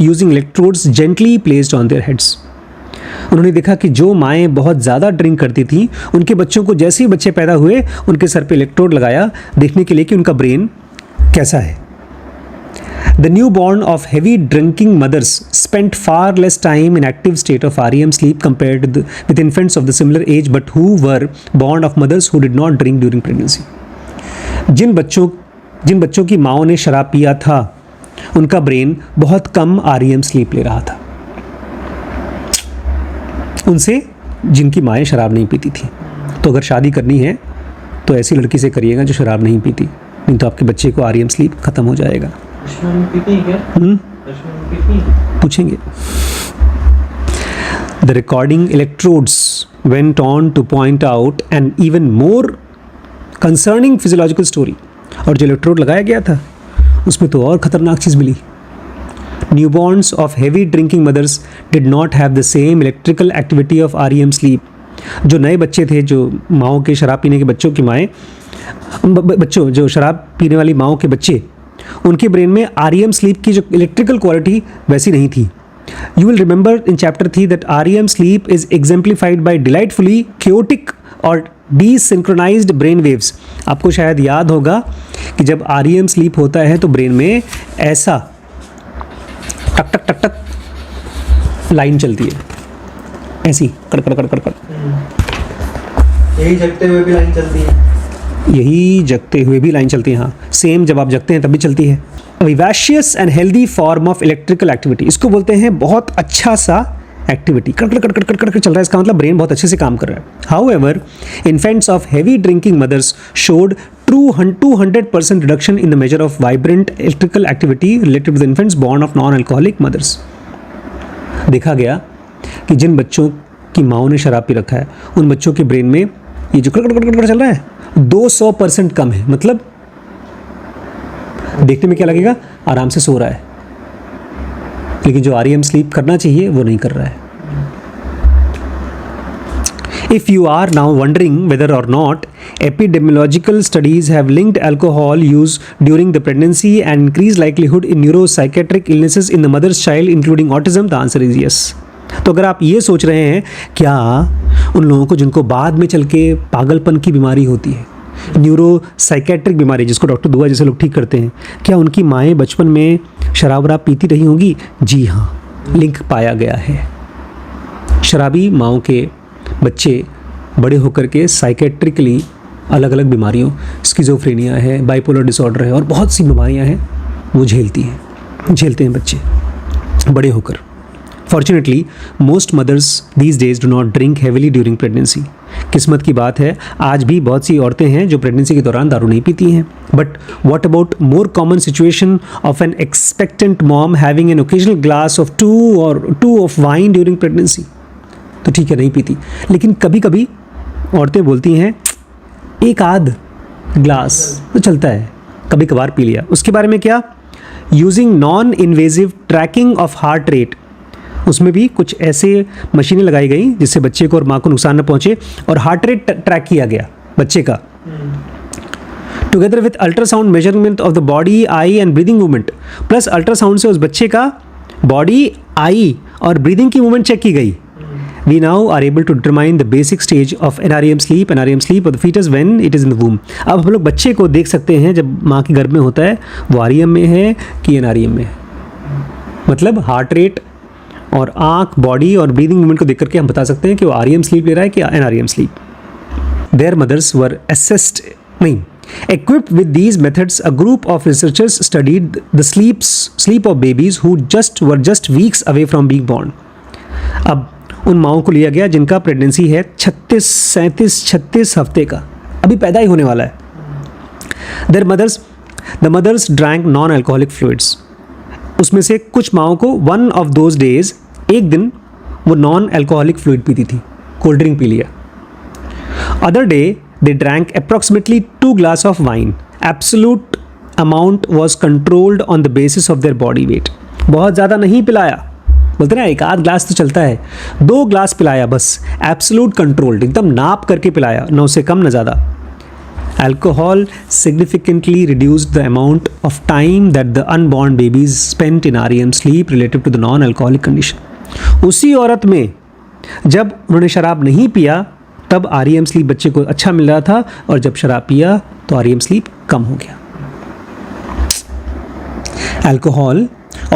using electrodes gently placed on their heads. उन्होंने देखा कि जो माएँ बहुत ज़्यादा ड्रिंक करती थीं, उनके बच्चों को जैसे ही बच्चे पैदा हुए उनके सर पे इलेक्ट्रोड लगाया, देखने के लिए कि उनका ब्रेन कैसा है. The newborn of heavy drinking mothers spent far less time in active state of REM sleep compared with infants of the similar age but who were born of mothers who did not drink during pregnancy. जिन बच्चों की माँओं ने शराब पिया था उनका brain बहुत कम REM sleep ले रहा था उनसे जिनकी माएँ शराब नहीं पीती थी। तो अगर शादी करनी है तो ऐसी लड़की से करिएगा जो शराब नहीं पीती, नहीं तो आपके बच्चे को REM स्लीप खत्म हो जाएगा। पूछेंगे। The recording electrodes went on to point out an even more concerning physiological story. और जो इलेक्ट्रोड लगाया गया था उसमें तो और खतरनाक चीज़ मिली। Newborns of heavy drinking mothers did not have the same electrical activity of REM sleep. जो नए बच्चे थे, जो माँओं के शराब पीने के बच्चों की माएँ, जो शराब पीने वाली माँओं के बच्चे, उनके ब्रेन में REM स्लीप की जो इलेक्ट्रिकल क्वालिटी वैसी नहीं थी। You will remember in chapter 3 that REM sleep is exemplified by delightfully chaotic और desynchronized brain waves. आपको शायद याद होगा कि जब REM स्लीप होता है तो ब्रेन में ऐसा टक टक टक टक लाइन चलती है, ऐसी कड़ कड़ कड़ कड़ कड़। यही जगते हुए भी लाइन चलती है। यही जगते हुए भी लाइन चलती है। हाँ, सेम जब आप जगते हैं तब भी चलती है। Vivacious and healthy form of electrical activity, इसको बोलते हैं बहुत अच्छा सा एक्टिविटी। कड़ कड़ कड़ कड़ कड़ कड़ चल रहा है, इसका मतलब ब्रेन बहुत अच्छे से काम कर रहा है। However infants of heavy drinking mothers showed 200% reduction in the measure of vibrant electrical activity related to the infants born of non alcoholic mothers. देखा गया कि जिन बच्चों की माँओं ने शराब पी रखा है उन बच्चों के ब्रेन में ये जो कड़ कड़ कड़ कड़ चल रहा है 200% कम है। मतलब देखने में क्या लगेगा, आराम से सो रहा है, लेकिन जो REM स्लीप करना चाहिए वो नहीं कर रहा है। If you are now wondering whether or not epidemiological studies have linked alcohol use during the pregnancy and increased likelihood in neuropsychiatric illnesses in the mother's child including autism, the answer is yes. तो अगर आप ये सोच रहे हैं क्या उन लोगों को जिनको बाद में चल के पागलपन की बीमारी होती है, न्यूरो साइकेट्रिक बीमारी जिसको डॉक्टर दुआ जैसे लोग ठीक करते हैं, क्या उनकी माएँ बचपन में शराब वराब पीती रही होंगी? जी हाँ, लिंक पाया गया है। शराबी माँओं के बच्चे बड़े होकर के साइकेट्रिकली अलग अलग बीमारियों, स्किज़ोफ्रेनिया है, बाइपोलर डिसऑर्डर है और बहुत सी बीमारियाँ हैं वो झेलते हैं बच्चे बड़े होकर। Fortunately, most mothers these days do not drink heavily during pregnancy. किस्मत की बात है, आज भी बहुत सी औरतें हैं जो प्रेगनेंसी के दौरान दारू नहीं पीती हैं। But what about more common situation of an expectant mom having an occasional glass of two of wine during pregnancy? तो ठीक है, नहीं पीती, लेकिन कभी कभी औरतें बोलती हैं एक आध ग्लास तो चलता है, कभी कभार पी लिया। उसके बारे में क्या? Using non invasive tracking of heart rate, उसमें भी कुछ ऐसे मशीनें लगाई गई जिससे बच्चे को और माँ को नुकसान न पहुँचे और हार्ट रेट ट्रैक किया गया बच्चे का। Together with ultrasound measurement of the body, I and breathing movement, plus ultrasound से उस बच्चे का बॉडी, आई और ब्रीदिंग की मूवमेंट चेक की गई। We now are able to determine the basic stage of NREM sleep of the fetus when it is in the womb. अब हम लोग बच्चे को देख सकते हैं जब माँ के गर्भ में होता है वो REM में है कि NREM में है। मतलब हार्ट रेट और आँख, बॉडी और ब्रीदिंग मूवमेंट को देख करके हम बता सकते हैं कि वो REM स्लीप ले रहा है कि NREM sleep. Their mothers were equipped with these methods. A group of researchers studied the sleep of babies who were just weeks away from being born. अब उन माँओं को लिया गया जिनका प्रेगनेंसी है 36 हफ्ते का, अभी पैदा ही होने वाला है। The mothers drank non-alcoholic fluids. उसमें से कुछ माँओं को one of those days, एक दिन वो non-alcoholic fluid पीती थी, कोल्ड ड्रिंक पी लिया। Other day they drank approximately 2 glasses of wine. Absolute amount was controlled on the basis of their body weight. बहुत ज़्यादा नहीं पिलाया, बोलते ना एक आध ग्लास तो चलता है, 2 ग्लास पिलाया बस, एब्सोल्यूट कंट्रोल्ड, एकदम नाप करके पिलाया, न उससे कम न ज़्यादा। Alcohol significantly reduced the amount of time that the unborn babies spent in REM sleep relative to the non-alcoholic condition. उसी औरत में जब उन्होंने शराब नहीं पिया तब REM स्लीप बच्चे को अच्छा मिल रहा था और जब शराब पिया तो REM स्लीप कम हो गया। Alcohol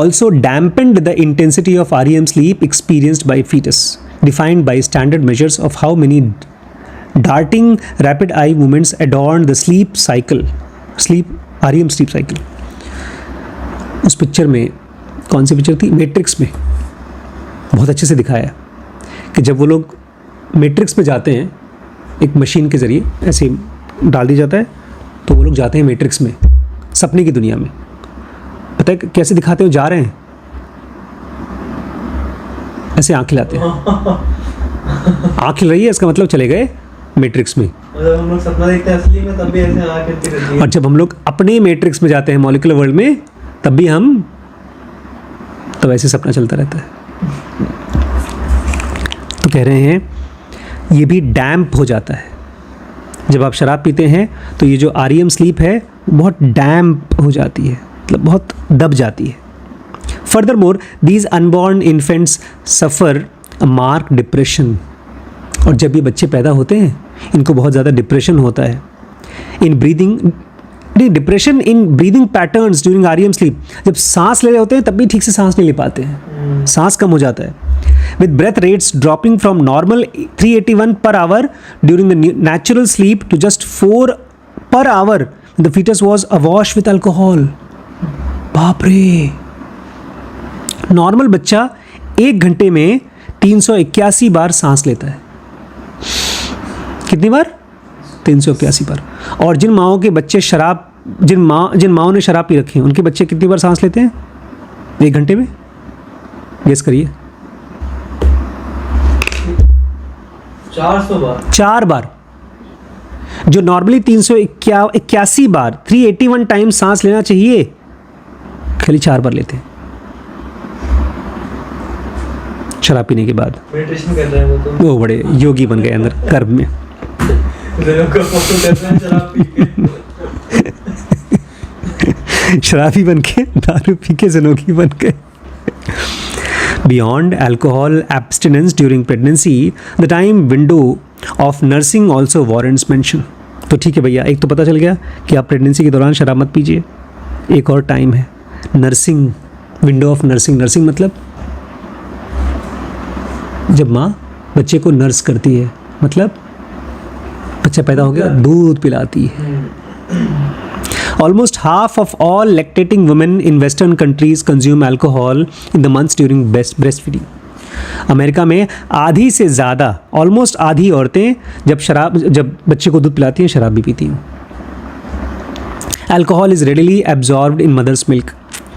also dampened the intensity of REM sleep experienced by fetus, defined by standard measures of how many darting rapid eye movements adorn the sleep cycle. Sleep, REM sleep cycle. उस picture में, कौन सी picture थी, matrix में बहुत अच्छे से दिखाया कि जब वो लोग मैट्रिक्स में जाते हैं, एक मशीन के ज़रिए ऐसे डाल दिया जाता है, तो वो लोग जाते हैं मैट्रिक्स में, सपने की दुनिया में। पता है कैसे दिखाते हो, जा रहे हैं ऐसे आँख खिलाते हैं, आँख खिल रही है, इसका मतलब चले गए मैट्रिक्स में। जब हम लोग सपना देखते हैं असली में, तब भी ऐसे आँख खिलती रहती है। और जब हम लोग अपने मैट्रिक्स में जाते हैं, मॉलिक्यूलर वर्ल्ड में, तब भी हम, तब ऐसे सपना चलता रहता है। तो कह रहे हैं ये भी डैम्प हो जाता है। जब आप शराब पीते हैं तो ये जो REM स्लीप है बहुत डैम्प हो जाती है, मतलब बहुत दब जाती है। Further more these unborn infants suffer a mark depression. और जब ये बच्चे पैदा होते हैं, इनको बहुत ज़्यादा डिप्रेशन होता है। In breathing, depression in breathing patterns during REM sleep. जब सांस ले रहे होते हैं तब भी ठीक से सांस नहीं ले पाते हैं, सांस कम हो जाता है। With breath rates dropping from normal 381 per hour during the natural sleep to just 4 per hour the foetus was awash with alcohol. बाप रे, नॉर्मल बच्चा 1 घंटे में 381 बार सांस लेता है। कितनी बार? 381 बार। और जिन माओं के बच्चे शराब, जिन माओं ने शराब पी रखी है, उनके बच्चे कितनी बार सांस लेते हैं 1 घंटे में? गेस करिए। 400 बार। 4 बार। जो नॉर्मली 381 बार, 381 टाइम सांस लेना चाहिए, खाली 4 बार लेते हैं शराब पीने के बाद। मेडिटेशन कर रहे हैं वो तो। वो बड़े योगी बन गए अंदर कर्म में। शराबी बन के, दारू पी के ज़िनोगी बन गए। Beyond alcohol abstinence during pregnancy, the time window of nursing also warrants mention. तो ठीक है भैया, एक तो पता चल गया कि आप प्रेगनेंसी के दौरान शराब मत पीजिए। एक और टाइम है, nursing, window of nursing. Nursing मतलब जब माँ बच्चे को नर्स करती है, मतलब बच्चा पैदा हो गया, दूध पिलाती है। Almost half of all lactating women in Western countries consume alcohol in the months during breastfeeding. America में आधी से ज़्यादा, ऑलमोस्ट आधी औरतें जब बच्चे को दूध पिलाती हैं, शराब भी पीती हैं। Alcohol is readily absorbed in mother's milk.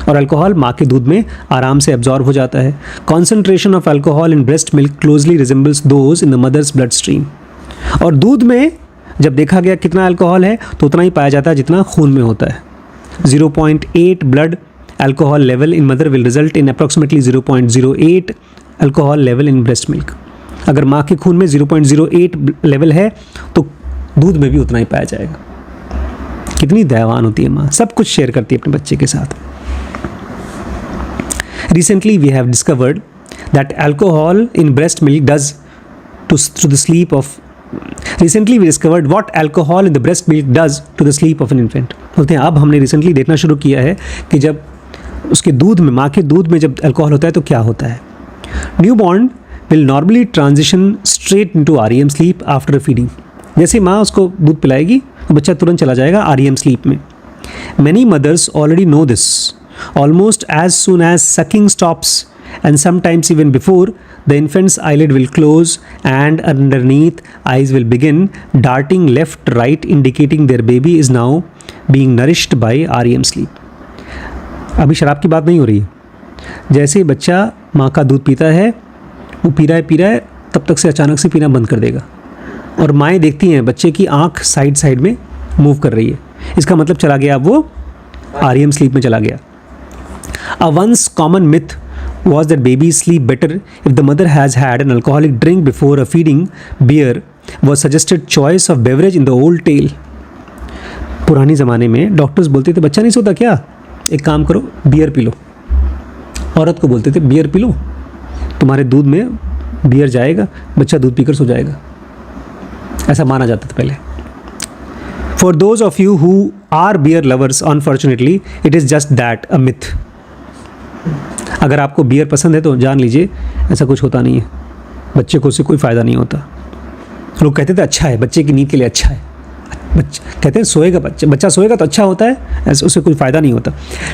और अल्कोहल माँ के दूध में आराम से एब्जॉर्ब हो जाता है। Concentration of alcohol in breast milk closely resembles those in the mother's blood stream. और दूध में जब देखा गया कितना अल्कोहल है, तो उतना ही पाया जाता है जितना खून में होता है। 0.8 blood alcohol level in mother will result in approximately 0.08 alcohol level in breast milk. अगर माँ के खून में 0.08 लेवल है, तो दूध में भी उतना ही पाया जाएगा। कितनी दयावान होती है माँ, सब कुछ शेयर करती है अपने बच्चे के साथ। Recently we have discovered that alcohol in breast milk does to the sleep of recently we discovered what alcohol in the breast milk does to the sleep of an infant। बोलते हैं अब हमने रिसेंटली देखना शुरू किया है कि जब उसके दूध में, माँ के दूध में जब अल्कोहल होता है तो क्या होता है। Newborn will normally transition straight into REM sleep after feeding. जैसे माँ उसको दूध पिलाएगी तो बच्चा तुरंत चला जाएगा REM स्लीप में। Many mothers already know this almost as soon as sucking stops and sometimes even before, the infant's eyelid will close and underneath eyes will begin darting left right, indicating their baby is now being nourished by REM sleep। अभी शराब की बात नहीं हो रही है। जैसे बच्चा माँ का दूध पीता है, वो पी रहा है, तब तक से अचानक से पीना बंद कर देगा। और माएँ देखती हैं बच्चे की आँख साइड में मूव कर रही है, इसका मतलब चला गया, अब वो REM स्लीप में चला गया। A once common myth was that babies sleep better if the mother has had an alcoholic drink before a feeding. Beer was suggested choice of beverage in the old tale। पुरानी ज़माने में doctors बोलते थे बच्चा नहीं सोता क्या, एक काम करो बियर पी लो। औरत को बोलते थे बियर पी लो, तुम्हारे दूध में बियर जाएगा, बच्चा दूध पीकर सो जाएगा। ऐसा माना जाता था पहले। For those of you who are beer lovers, unfortunately it is just that, a myth। अगर आपको बियर पसंद है तो जान लीजिए ऐसा कुछ होता नहीं है, बच्चे को उससे कोई फ़ायदा नहीं होता। लोग कहते थे अच्छा है, बच्चे की नींद के लिए अच्छा है। कहते हैं सोएगा बच्चा सोएगा तो अच्छा होता है, ऐसे उससे कोई फ़ायदा नहीं होता.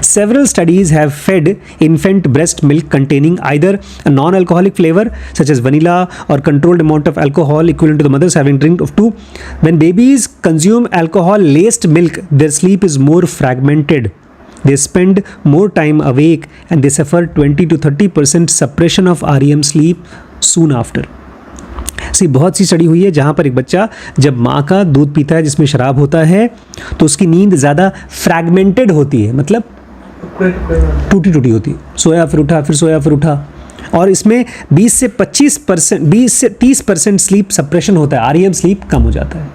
Several studies have fed infant breast milk containing either a non-alcoholic flavor such as vanilla or controlled amount of alcohol equivalent to the mother's having drink of 2. When babies consume alcohol-laced milk, their sleep is more fragmented. They spend more time awake and they suffer 20 to 30% suppression of REM sleep soon after. ऐसी बहुत सी study हुई है जहाँ पर एक बच्चा जब माँ का दूध पीता है जिसमें शराब होता है तो उसकी नींद ज़्यादा फ्रैगमेंटेड होती है, मतलब टूटी टूटी होती है. सोया फिर उठा, फिर सोया फिर उठा. और इसमें 20 से 30% स्लीप सप्रेशन होता है. REM स्लीप कम हो जाता है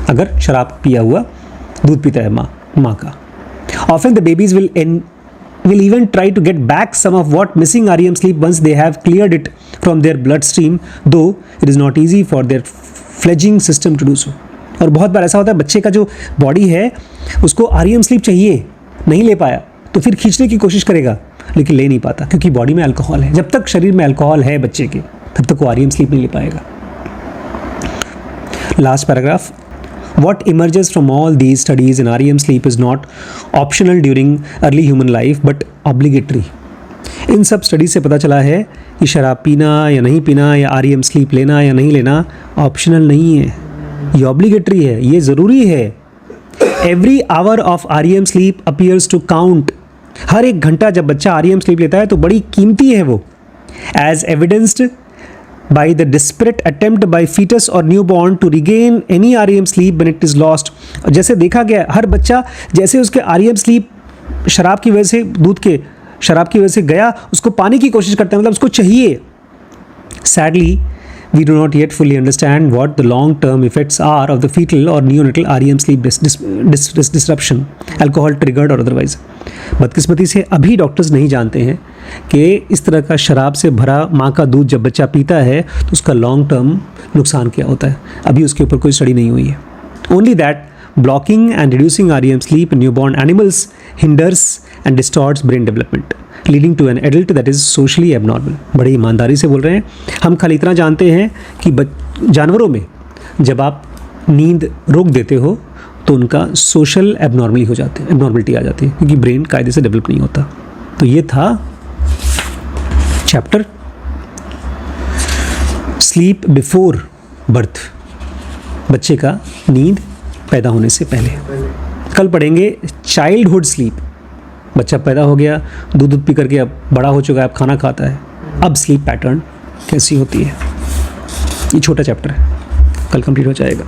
अगर शराब पिया हुआ दूध पीता है माँ का. Often the babies will even try to get back some of what missing REM sleep once they have cleared it from their bloodstream, though it is not easy for their fledgling system to do so. और बहुत बार ऐसा होता है बच्चे का जो body है उसको REM स्लीप चाहिए, नहीं ले पाया तो फिर खींचने की कोशिश करेगा लेकिन ले नहीं पाता क्योंकि बॉडी में अल्कोहल है. जब तक शरीर में अल्कोहल है बच्चे के तब तक वो REM स्लीप नहीं ले पाएगा. Last paragraph. What emerges from all these studies in REM sleep is not optional during early human life but obligatory. इन सब स्टडीज से पता चला है कि शराब पीना या नहीं पीना या REM स्लीप लेना या नहीं लेना ऑप्शनल नहीं है, ये ऑब्लिगेटरी है, ये ज़रूरी है. Every hour of REM sleep appears to count. हर एक घंटा जब बच्चा REM स्लीप लेता है तो बड़ी कीमती है वो. As evidenced by the desperate attempt by fetus or newborn to regain any REM sleep when it is lost. जैसे देखा गया हर बच्चा जैसे उसके REM स्लीप शराब की वजह से शराब की वजह से गया उसको पाने की कोशिश करता है, मतलब उसको चाहिए. Sadly, we do not yet fully understand what the long-term effects are of the fetal or neonatal REM sleep disruption, alcohol triggered or otherwise. बदकिस्मती से अभी डॉक्टर्स नहीं जानते हैं कि इस तरह का शराब से भरा माँ का दूध जब बच्चा पीता है तो उसका लॉन्ग टर्म नुकसान क्या होता है. अभी उसके ऊपर कोई स्टडी नहीं हुई है. Only that blocking and reducing REM sleep in newborn animals hinders and distorts brain development leading to an adult that is socially abnormal. बड़ी ईमानदारी से बोल रहे हैं. हम खाली इतना जानते हैं कि जानवरों में जब आप नींद रोक देते हो तो उनका सोशल एबनॉर्मलिटी आ जाती है क्योंकि ब्रेन कायदे से डेवलप नहीं होता. तो ये था चैप्टर स्लीप बिफोर बर्थ, बच्चे का नींद पैदा होने से पहले. कल पढ़ेंगे चाइल्डहुड स्लीप. बच्चा पैदा हो गया, दूध पी करके अब बड़ा हो चुका है, अब खाना खाता है, अब स्लीप पैटर्न कैसी होती है. ये छोटा चैप्टर है, कल कंप्लीट हो जाएगा.